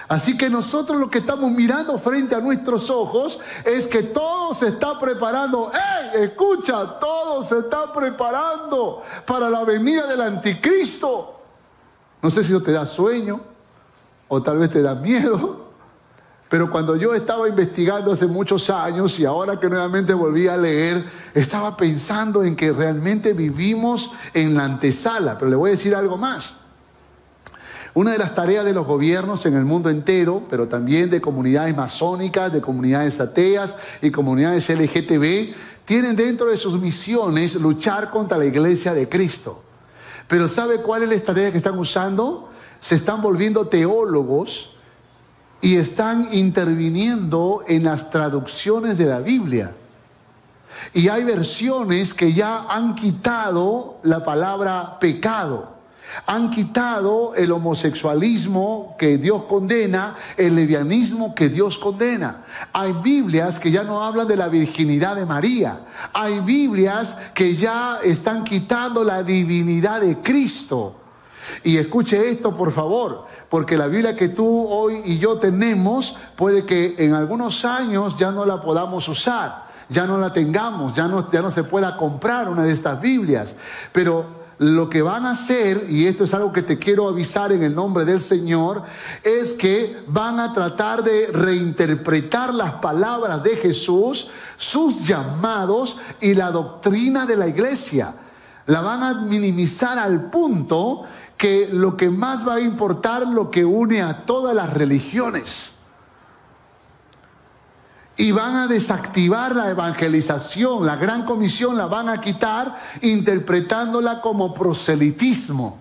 Así que nosotros lo que estamos mirando frente a nuestros ojos es que todo se está preparando. ¡Ey! Escucha, todo se está preparando para la venida del anticristo. No sé si eso te da sueño o tal vez te da miedo, pero cuando yo estaba investigando hace muchos años y ahora que nuevamente volví a leer, estaba pensando en que realmente vivimos en la antesala. Pero le voy a decir algo más. Una de las tareas de los gobiernos en el mundo entero, pero también de comunidades masónicas, de comunidades ateas y comunidades LGTB, tienen dentro de sus misiones luchar contra la iglesia de Cristo. Pero ¿sabe cuál es la estrategia que están usando? Se están volviendo teólogos y están interviniendo en las traducciones de la Biblia. Y hay versiones que ya han quitado la palabra pecado. Han quitado el homosexualismo que Dios condena, el lesbianismo que Dios condena. Hay Biblias que ya no hablan de la virginidad de María. Hay Biblias que ya están quitando la divinidad de Cristo. Y escuche esto, por favor, porque la Biblia que tú, hoy y yo tenemos, puede que en algunos años ya no la podamos usar, ya no la tengamos, ya no se pueda comprar una de estas Biblias. Pero lo que van a hacer, y esto es algo que te quiero avisar en el nombre del Señor, es que van a tratar de reinterpretar las palabras de Jesús, sus llamados y la doctrina de la iglesia. La van a minimizar al punto que lo que más va a importar, lo que une a todas las religiones. Y van a desactivar la evangelización, la gran comisión la van a quitar, interpretándola como proselitismo.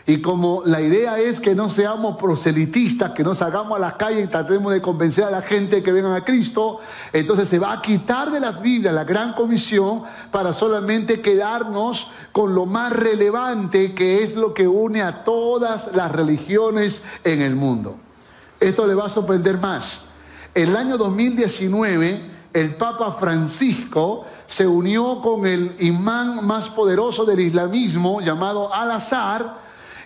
Y como la idea es que no seamos proselitistas, que no salgamos a la calle y tratemos de convencer a la gente que vengan a Cristo, entonces se va a quitar de las Biblias la gran comisión para solamente quedarnos con lo más relevante, que es lo que une a todas las religiones en el mundo. Esto le va a sorprender más. El año 2019, el Papa Francisco se unió con el imán más poderoso del islamismo, llamado Al-Azhar,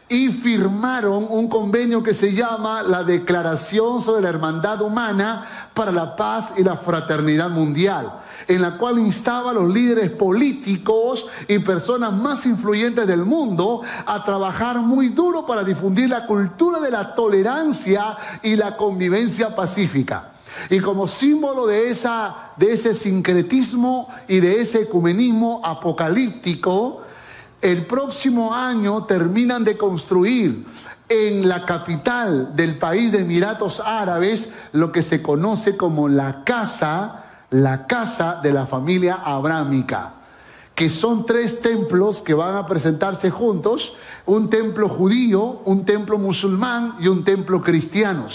y firmaron un convenio que se llama la Declaración sobre la Hermandad Humana para la Paz y la Fraternidad Mundial, en la cual instaba a los líderes políticos y personas más influyentes del mundo a trabajar muy duro para difundir la cultura de la tolerancia y la convivencia pacífica. Y como símbolo de ese sincretismo y de ese ecumenismo apocalíptico, el próximo año terminan de construir en la capital del país de Emiratos Árabes lo que se conoce como la casa de la familia abrámica, que son 3 templos que van a presentarse juntos: un templo judío, un templo musulmán y un templo cristiano.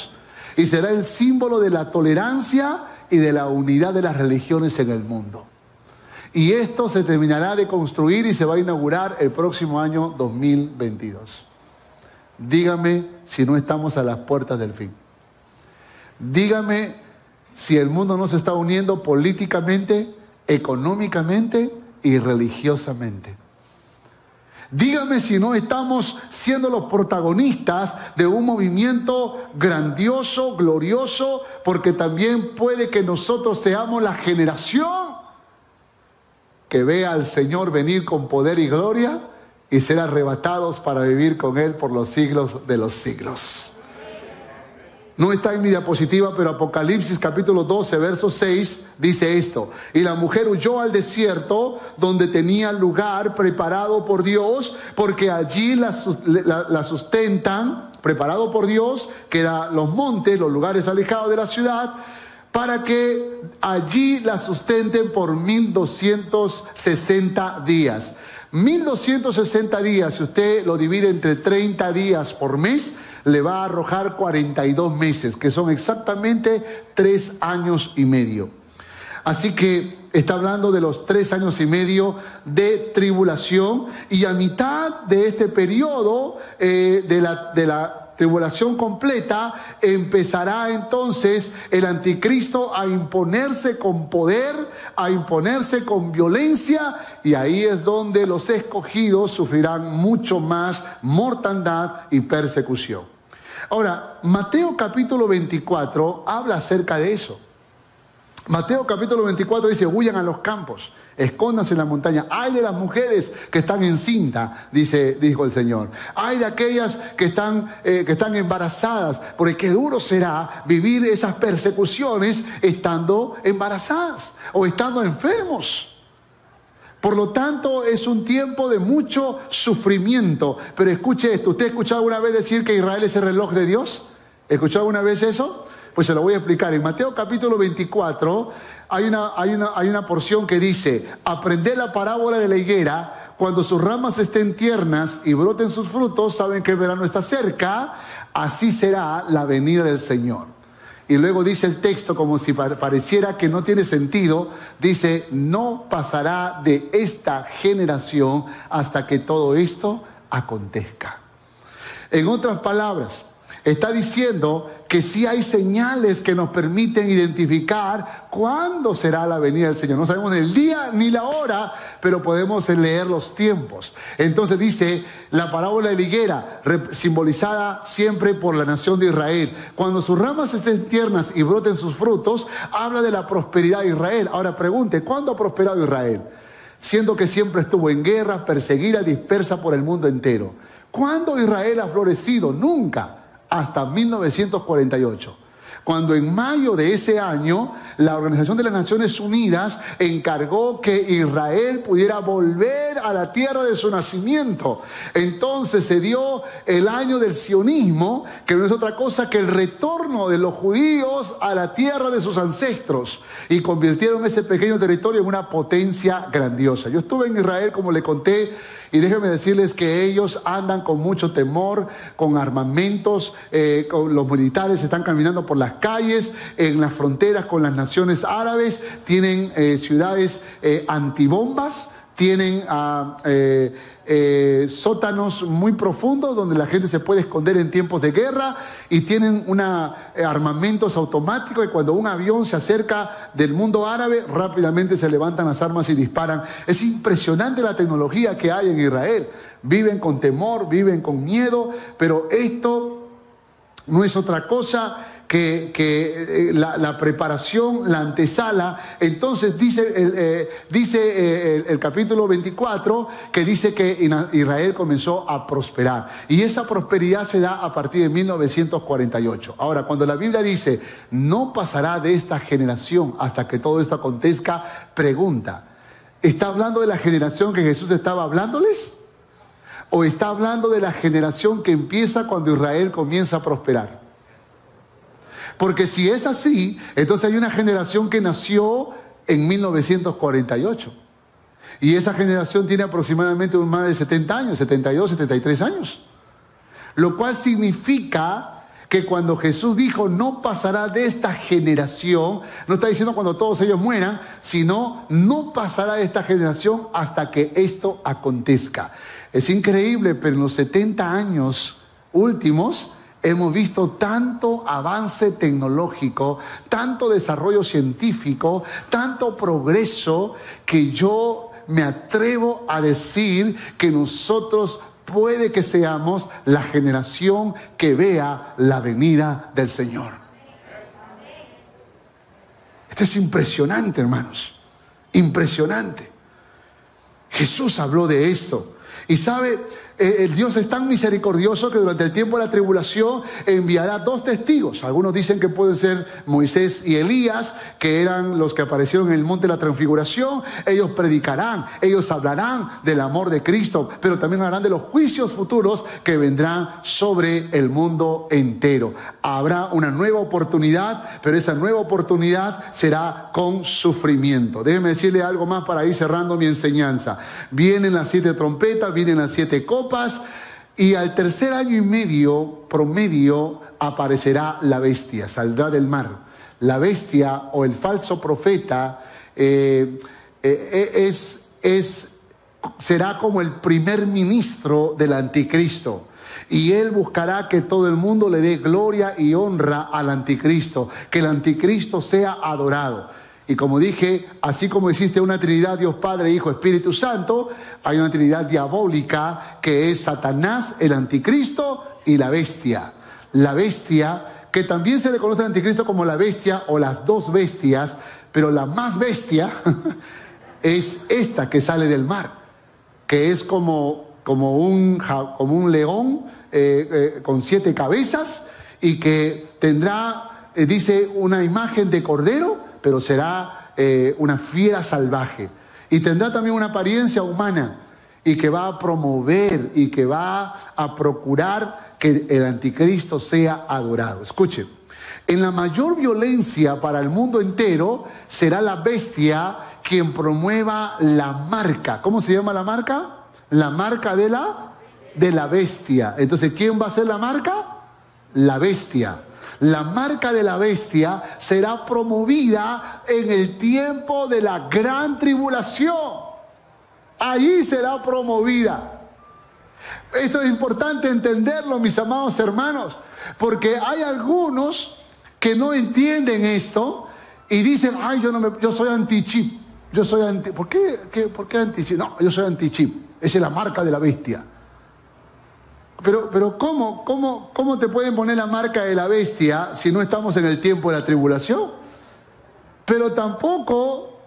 Y será el símbolo de la tolerancia y de la unidad de las religiones en el mundo. Y esto se terminará de construir y se va a inaugurar el próximo año 2022. Dígame si no estamos a las puertas del fin. Dígame si el mundo no se está uniendo políticamente, económicamente y religiosamente. Dígame si no estamos siendo los protagonistas de un movimiento grandioso, glorioso, porque también puede que nosotros seamos la generación que vea al Señor venir con poder y gloria y ser arrebatados para vivir con Él por los siglos de los siglos. No está en mi diapositiva, pero Apocalipsis capítulo 12, verso 6 dice esto: y la mujer huyó al desierto, donde tenía lugar preparado por Dios, porque allí la sustentan, preparado por Dios, que eran los montes, los lugares alejados de la ciudad, para que allí la sustenten por 1260 días. 1260 días, si usted lo divide entre 30 días por mes, le va a arrojar 42 meses, que son exactamente 3 años y medio. Así que está hablando de los 3 años y medio de tribulación, y a mitad de este periodo de la tribulación completa, empezará entonces el anticristo a imponerse con poder, a imponerse con violencia, y ahí es donde los escogidos sufrirán mucho más mortandad y persecución. Ahora, Mateo capítulo 24 habla acerca de eso. Mateo capítulo 24 dice: huyan a los campos, escóndanse en la montaña. Ay de las mujeres que están encinta, dijo el Señor. Ay de aquellas que están embarazadas, porque qué duro será vivir esas persecuciones estando embarazadas o estando enfermos. Por lo tanto, es un tiempo de mucho sufrimiento. Pero escuche esto, ¿usted ha escuchado alguna vez decir que Israel es el reloj de Dios? ¿Escuchó alguna vez eso? Pues se lo voy a explicar. En Mateo capítulo 24 hay una porción que dice: aprended la parábola de la higuera, cuando sus ramas estén tiernas y broten sus frutos, saben que el verano está cerca, así será la venida del Señor. Y luego dice el texto, como si pareciera que no tiene sentido, dice: no pasará de esta generación hasta que todo esto acontezca. En otras palabras, está diciendo que sí hay señales que nos permiten identificar cuándo será la venida del Señor. No sabemos ni el día ni la hora, pero podemos leer los tiempos. Entonces dice la parábola de la higuera, simbolizada siempre por la nación de Israel. Cuando sus ramas estén tiernas y broten sus frutos, habla de la prosperidad de Israel. Ahora pregunte, ¿cuándo ha prosperado Israel? Siendo que siempre estuvo en guerra, perseguida, dispersa por el mundo entero. ¿Cuándo Israel ha florecido? Nunca. Hasta 1948, cuando en mayo de ese año la Organización de las Naciones Unidas encargó que Israel pudiera volver a la tierra de su nacimiento. Entonces se dio el año del sionismo, que no es otra cosa que el retorno de los judíos a la tierra de sus ancestros, y convirtieron ese pequeño territorio en una potencia grandiosa. Yo estuve en Israel, como le conté, y déjenme decirles que ellos andan con mucho temor, con armamentos, con los militares están caminando por las calles, en las fronteras con las naciones árabes, tienen ciudades antibombas, tienen sótanos muy profundos donde la gente se puede esconder en tiempos de guerra, y tienen armamentos automáticos, y cuando un avión se acerca del mundo árabe, rápidamente se levantan las armas y disparan. Es impresionante la tecnología que hay en Israel. Viven con temor, viven con miedo, pero esto no es otra cosa que la preparación, la antesala. Entonces dice el capítulo 24 que dice que Israel comenzó a prosperar, y esa prosperidad se da a partir de 1948. Ahora, cuando la Biblia dice no pasará de esta generación hasta que todo esto acontezca, pregunta, ¿está hablando de la generación que Jesús estaba hablándoles? ¿O está hablando de la generación que empieza cuando Israel comienza a prosperar? Porque si es así, entonces hay una generación que nació en 1948. Y esa generación tiene aproximadamente más de 70 años, 72, 73 años. Lo cual significa que cuando Jesús dijo no pasará de esta generación, no está diciendo cuando todos ellos mueran, sino no pasará de esta generación hasta que esto acontezca. Es increíble, pero en los 70 años últimos hemos visto tanto avance tecnológico, tanto desarrollo científico, tanto progreso, que yo me atrevo a decir que nosotros puede que seamos la generación que vea la venida del Señor. Esto es impresionante, hermanos, impresionante. Jesús habló de esto. Y sabe, el Dios es tan misericordioso que durante el tiempo de la tribulación enviará 2 testigos. Algunos dicen que pueden ser Moisés y Elías, que eran los que aparecieron en el monte de la transfiguración. Ellos predicarán, ellos hablarán del amor de Cristo, pero también hablarán de los juicios futuros que vendrán sobre el mundo entero. Habrá una nueva oportunidad, pero esa nueva oportunidad será con sufrimiento. Déjeme decirle algo más para ir cerrando mi enseñanza. Vienen las 7 trompetas, vienen las 7 copas, y al tercer año y medio promedio aparecerá la bestia, saldrá del mar. La bestia o el falso profeta será como el primer ministro del anticristo. Y él buscará que todo el mundo le dé gloria y honra al anticristo, que el anticristo sea adorado. Y como dije, así como existe una Trinidad, Dios Padre, Hijo, Espíritu Santo, hay una Trinidad diabólica que es Satanás, el anticristo y la bestia. La bestia, que también se le conoce al anticristo como la bestia o las 2 bestias, pero la más bestia es esta que sale del mar, que es como un león con 7 cabezas, y que tendrá, dice, una imagen de cordero, pero será una fiera salvaje. y tendrá también una apariencia humana y que va a promover y que va a procurar que el anticristo sea adorado. Escuchen, en la mayor violencia para el mundo entero será la bestia quien promueva la marca. ¿Cómo se llama la marca? La marca de la bestia. Entonces, ¿quién va a ser la marca? La bestia. La marca de la bestia será promovida en el tiempo de la gran tribulación. Allí será promovida. Esto es importante entenderlo, mis amados hermanos, porque hay algunos que no entienden esto y dicen, ay, yo soy anti-chip. Yo soy anti... ¿Por qué anti-chip? No, yo soy anti-chip. Esa es la marca de la bestia. Pero ¿cómo te pueden poner la marca de la bestia si no estamos en el tiempo de la tribulación? Pero tampoco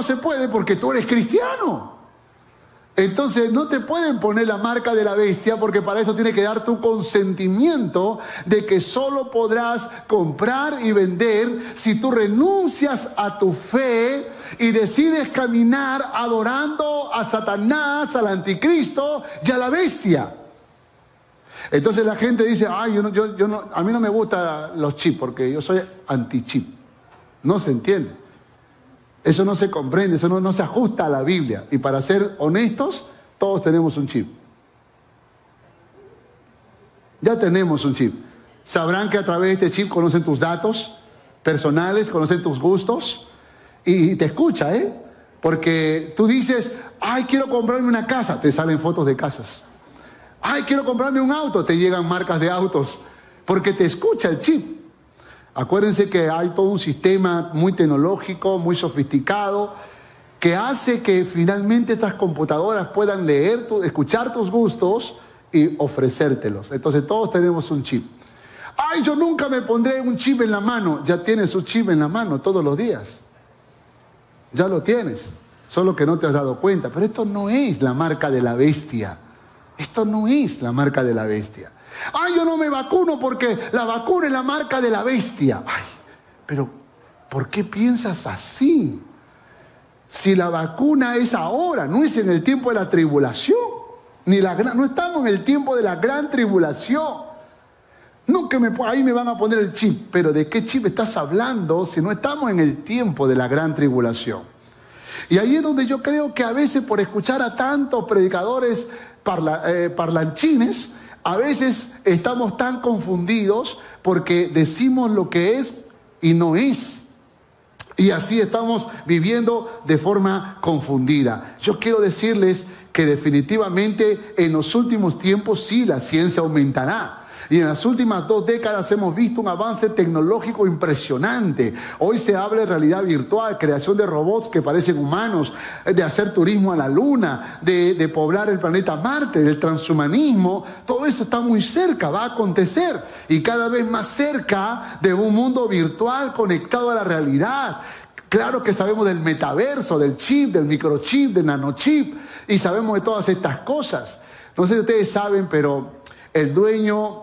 se puede porque tú eres cristiano. Entonces no te pueden poner la marca de la bestia porque para eso tienes que dar tu consentimiento de que solo podrás comprar y vender si tú renuncias a tu fe y decides caminar adorando a Satanás, al anticristo y a la bestia. Entonces la gente dice, ay, a mí no me gustan los chips porque yo soy anti-chip. No se entiende. Eso no se comprende, eso no se ajusta a la Biblia. Y para ser honestos, todos tenemos un chip. Ya tenemos un chip. Sabrán que a través de este chip conocen tus datos personales, conocen tus gustos y te escucha, porque tú dices, ay, quiero comprarme una casa, te salen fotos de casas. Ay, quiero comprarme un auto, te llegan marcas de autos, porque te escucha el chip. Acuérdense que hay todo un sistema muy tecnológico, muy sofisticado, que hace que finalmente estas computadoras puedan leer, escuchar tus gustos y ofrecértelos. Entonces todos tenemos un chip. Ay, yo nunca me pondré un chip en la mano. Ya tienes un chip en la mano todos los días. Ya lo tienes, solo que no te has dado cuenta. Pero esto no es la marca de la bestia. Esto no es la marca de la bestia. Ay, yo no me vacuno porque la vacuna es la marca de la bestia. Ay, pero ¿por qué piensas así? Si la vacuna es ahora, no es en el tiempo de la tribulación. No estamos en el tiempo de la gran tribulación. No que ahí me van a poner el chip. Pero ¿de qué chip estás hablando si no estamos en el tiempo de la gran tribulación? Y ahí es donde yo creo que a veces por escuchar a tantos predicadores parlanchines, a veces estamos tan confundidos porque decimos lo que es y no es. Y así estamos viviendo de forma confundida. Yo quiero decirles que definitivamente en los últimos tiempos sí la ciencia aumentará. Y en las últimas 2 décadas hemos visto un avance tecnológico impresionante. Hoy se habla de realidad virtual, creación de robots que parecen humanos, de hacer turismo a la luna, de poblar el planeta Marte, del transhumanismo. Todo eso está muy cerca, va a acontecer. Y cada vez más cerca de un mundo virtual conectado a la realidad. Claro que sabemos del metaverso, del chip, del microchip, del nanochip. Y sabemos de todas estas cosas. No sé si ustedes saben, pero el dueño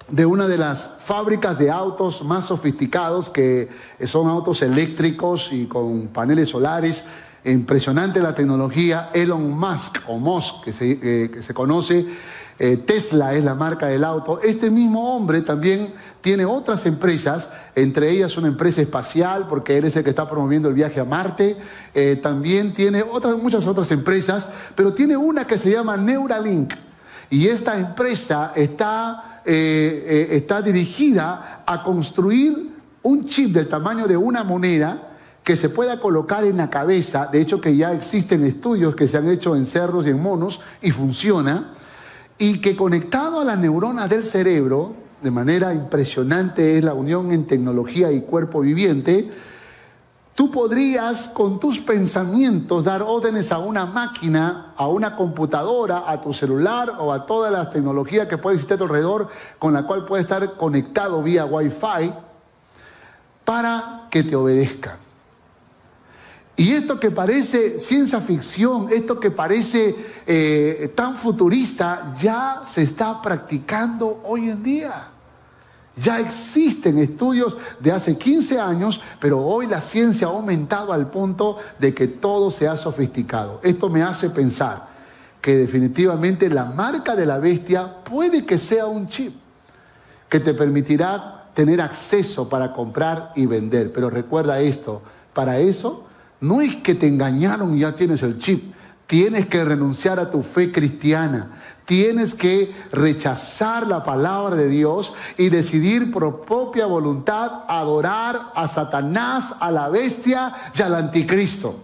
de una de las fábricas de autos más sofisticados, que son autos eléctricos y con paneles solares, impresionante la tecnología, Elon Musk, o Musk, que se conoce, Tesla es la marca del auto. Este mismo hombre también tiene otras empresas, entre ellas una empresa espacial, porque él es el que está promoviendo el viaje a Marte. También tiene muchas otras empresas, pero tiene una que se llama Neuralink. Y esta empresa está dirigida a construir un chip del tamaño de una moneda que se pueda colocar en la cabeza. De hecho, que ya existen estudios que se han hecho en cerdos y en monos y funciona. Y que conectado a las neuronas del cerebro, de manera impresionante, es la unión en tecnología y cuerpo viviente. Tú podrías con tus pensamientos dar órdenes a una máquina, a una computadora, a tu celular o a todas las tecnologías que puede existir a tu alrededor, con la cual puedes estar conectado vía Wi-Fi, para que te obedezcan. Y esto que parece ciencia ficción, esto que parece tan futurista, ya se está practicando hoy en día. Ya existen estudios de hace 15 años, pero hoy la ciencia ha aumentado al punto de que todo se ha sofisticado. Esto me hace pensar que definitivamente la marca de la bestia puede que sea un chip que te permitirá tener acceso para comprar y vender. Pero recuerda esto, para eso no es que te engañaron y ya tienes el chip. Tienes que renunciar a tu fe cristiana. Tienes que rechazar la palabra de Dios y decidir por propia voluntad adorar a Satanás, a la bestia y al anticristo.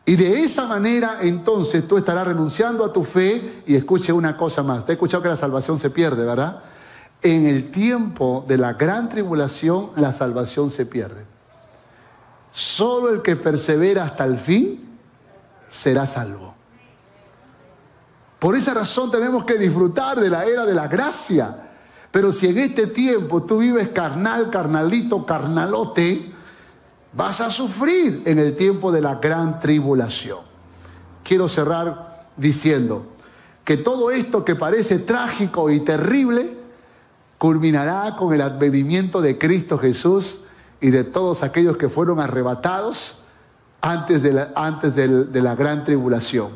Y de esa manera entonces tú estarás renunciando a tu fe. Y escuche una cosa más. Te he escuchado que la salvación se pierde, ¿verdad? En el tiempo de la gran tribulación la salvación se pierde. Solo el que persevera hasta el fin será salvo. Por esa razón tenemos que disfrutar de la era de la gracia. Pero si en este tiempo tú vives carnal, carnalito, carnalote, vas a sufrir en el tiempo de la gran tribulación. Quiero cerrar diciendo que todo esto que parece trágico y terrible culminará con el advenimiento de Cristo Jesús y de todos aquellos que fueron arrebatados antes de la gran tribulación.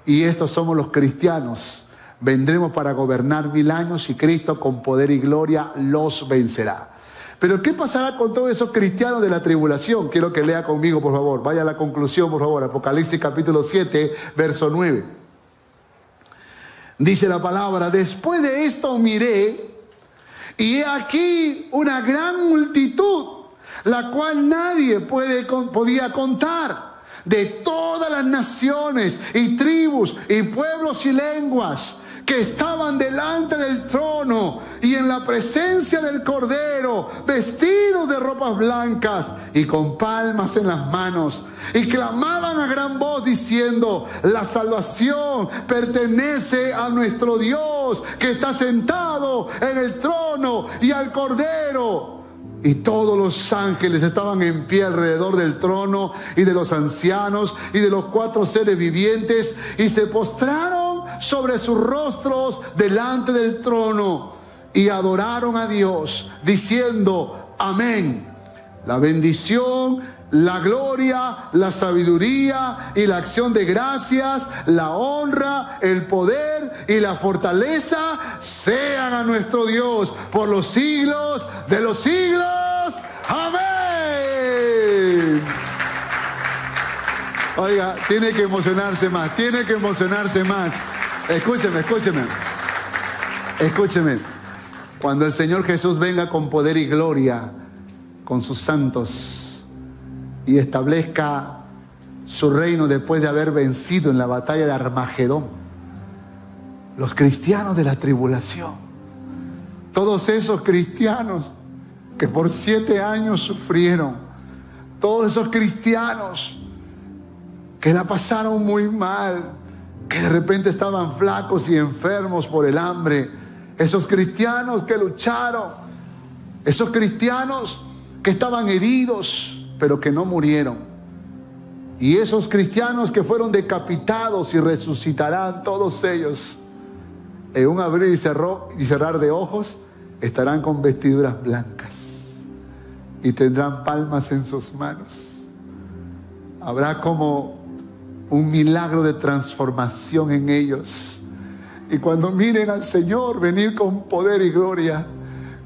Y estos somos los cristianos. Vendremos para gobernar 1000 años y Cristo con poder y gloria los vencerá. Pero ¿qué pasará con todos esos cristianos de la tribulación? Quiero que lea conmigo, por favor. Vaya a la conclusión, por favor. Apocalipsis capítulo 7, verso 9. Dice la palabra: después de esto miré, y he aquí una gran multitud, la cual nadie podía contar, de todas las naciones y tribus y pueblos y lenguas, que estaban delante del trono y en la presencia del Cordero, vestidos de ropas blancas y con palmas en las manos, y clamaban a gran voz diciendo: la salvación pertenece a nuestro Dios, que está sentado en el trono, y al Cordero. Y todos los ángeles estaban en pie alrededor del trono y de los ancianos y de los 4 seres vivientes, y se postraron sobre sus rostros delante del trono y adoraron a Dios diciendo: amén. La bendición, la gloria, la sabiduría y la acción de gracias, la honra, el poder y la fortaleza sean a nuestro Dios por los siglos de los siglos. Amén. Oiga, tiene que emocionarse más, tiene que emocionarse más. Escúcheme. Cuando el Señor Jesús venga con poder y gloria, con sus santos, y establezca su reino después de haber vencido en la batalla de Armagedón, los cristianos de la tribulación, todos esos cristianos que por 7 años sufrieron, todos esos cristianos que la pasaron muy mal, que de repente estaban flacos y enfermos por el hambre, esos cristianos que lucharon, esos cristianos que estaban heridos pero que no murieron, y esos cristianos que fueron decapitados y resucitarán, todos ellos en un abrir y cerrar de ojos estarán con vestiduras blancas y tendrán palmas en sus manos. Habrá como un milagro de transformación en ellos, y cuando miren al Señor venir con poder y gloria,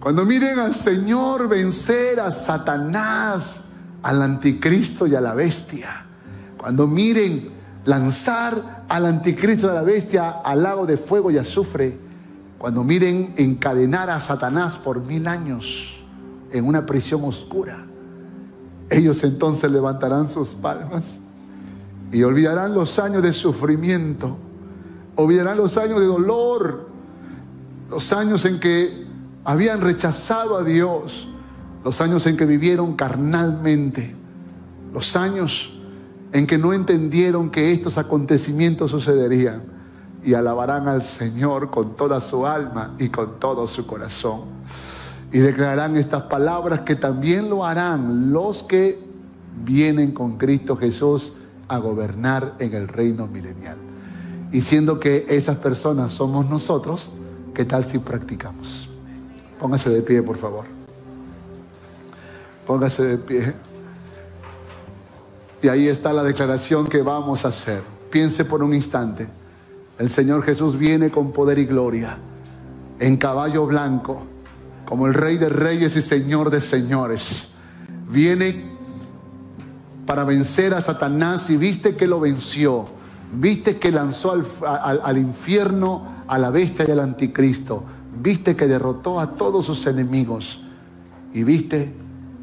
cuando miren al Señor vencer a Satanás, al anticristo y a la bestia, cuando miren lanzar al anticristo y a la bestia al lago de fuego y azufre, cuando miren encadenar a Satanás por 1000 años en una prisión oscura, ellos entonces levantarán sus palmas y olvidarán los años de sufrimiento, olvidarán los años de dolor, los años en que habían rechazado a Dios, los años en que vivieron carnalmente, los años en que no entendieron que estos acontecimientos sucederían, y alabarán al Señor con toda su alma y con todo su corazón, y declararán estas palabras que también lo harán los que vienen con Cristo Jesús a gobernar en el reino milenial. Y siendo que esas personas somos nosotros, ¿qué tal si practicamos? Póngase de pie, por favor. Póngase de pie. Y ahí está la declaración que vamos a hacer. Piense por un instante. El Señor Jesús viene con poder y gloria, en caballo blanco, como el Rey de Reyes y Señor de Señores. Viene para vencer a Satanás, y viste que lo venció. Viste que lanzó al infierno a la bestia y al anticristo. Viste que derrotó a todos sus enemigos. Y viste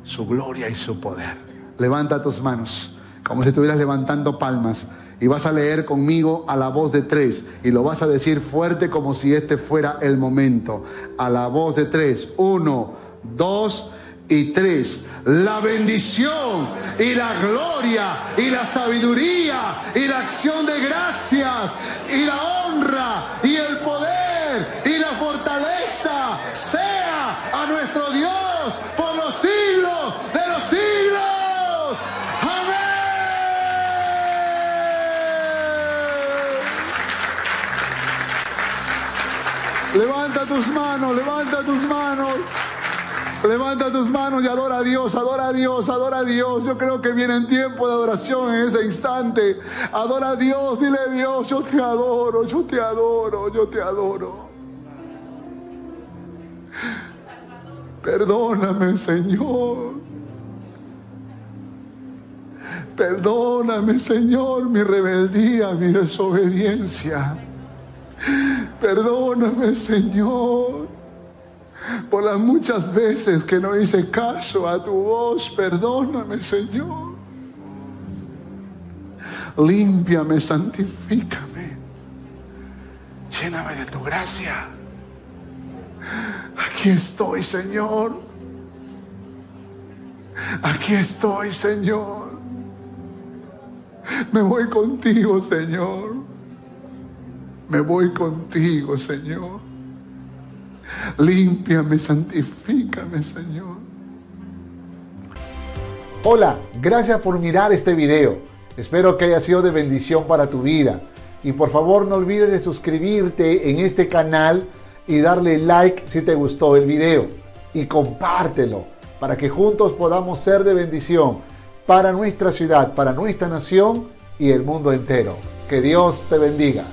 su gloria y su poder. Levanta tus manos, como si estuvieras levantando palmas. Y vas a leer conmigo a la voz de 3. Y lo vas a decir fuerte, como si este fuera el momento. A la voz de 3. 1, 2 y 3. La bendición y la gloria y la sabiduría y la acción de gracias y la honra y el poder y la fortaleza sea a nuestro Dios por los siglos de los siglos. Amén. Levanta tus manos, levanta tus manos. Levanta tus manos y adora a Dios, adora a Dios, adora a Dios. Yo creo que viene en tiempo de adoración en ese instante. Adora a Dios, dile a Dios, yo te adoro, yo te adoro, yo te adoro. Perdóname, Señor. Perdóname, Señor, mi rebeldía, mi desobediencia. Perdóname, Señor, por las muchas veces que no hice caso a tu voz. Perdóname, Señor. Límpiame, santifícame. Lléname de tu gracia. Aquí estoy, Señor. Aquí estoy, Señor. Me voy contigo, Señor. Me voy contigo, Señor. Límpiame, santifícame, Señor. Hola, gracias por mirar este video. Espero que haya sido de bendición para tu vida. Y por favor no olvides de suscribirte en este canal y darle like si te gustó el video. Y compártelo para que juntos podamos ser de bendición para nuestra ciudad, para nuestra nación y el mundo entero. Que Dios te bendiga.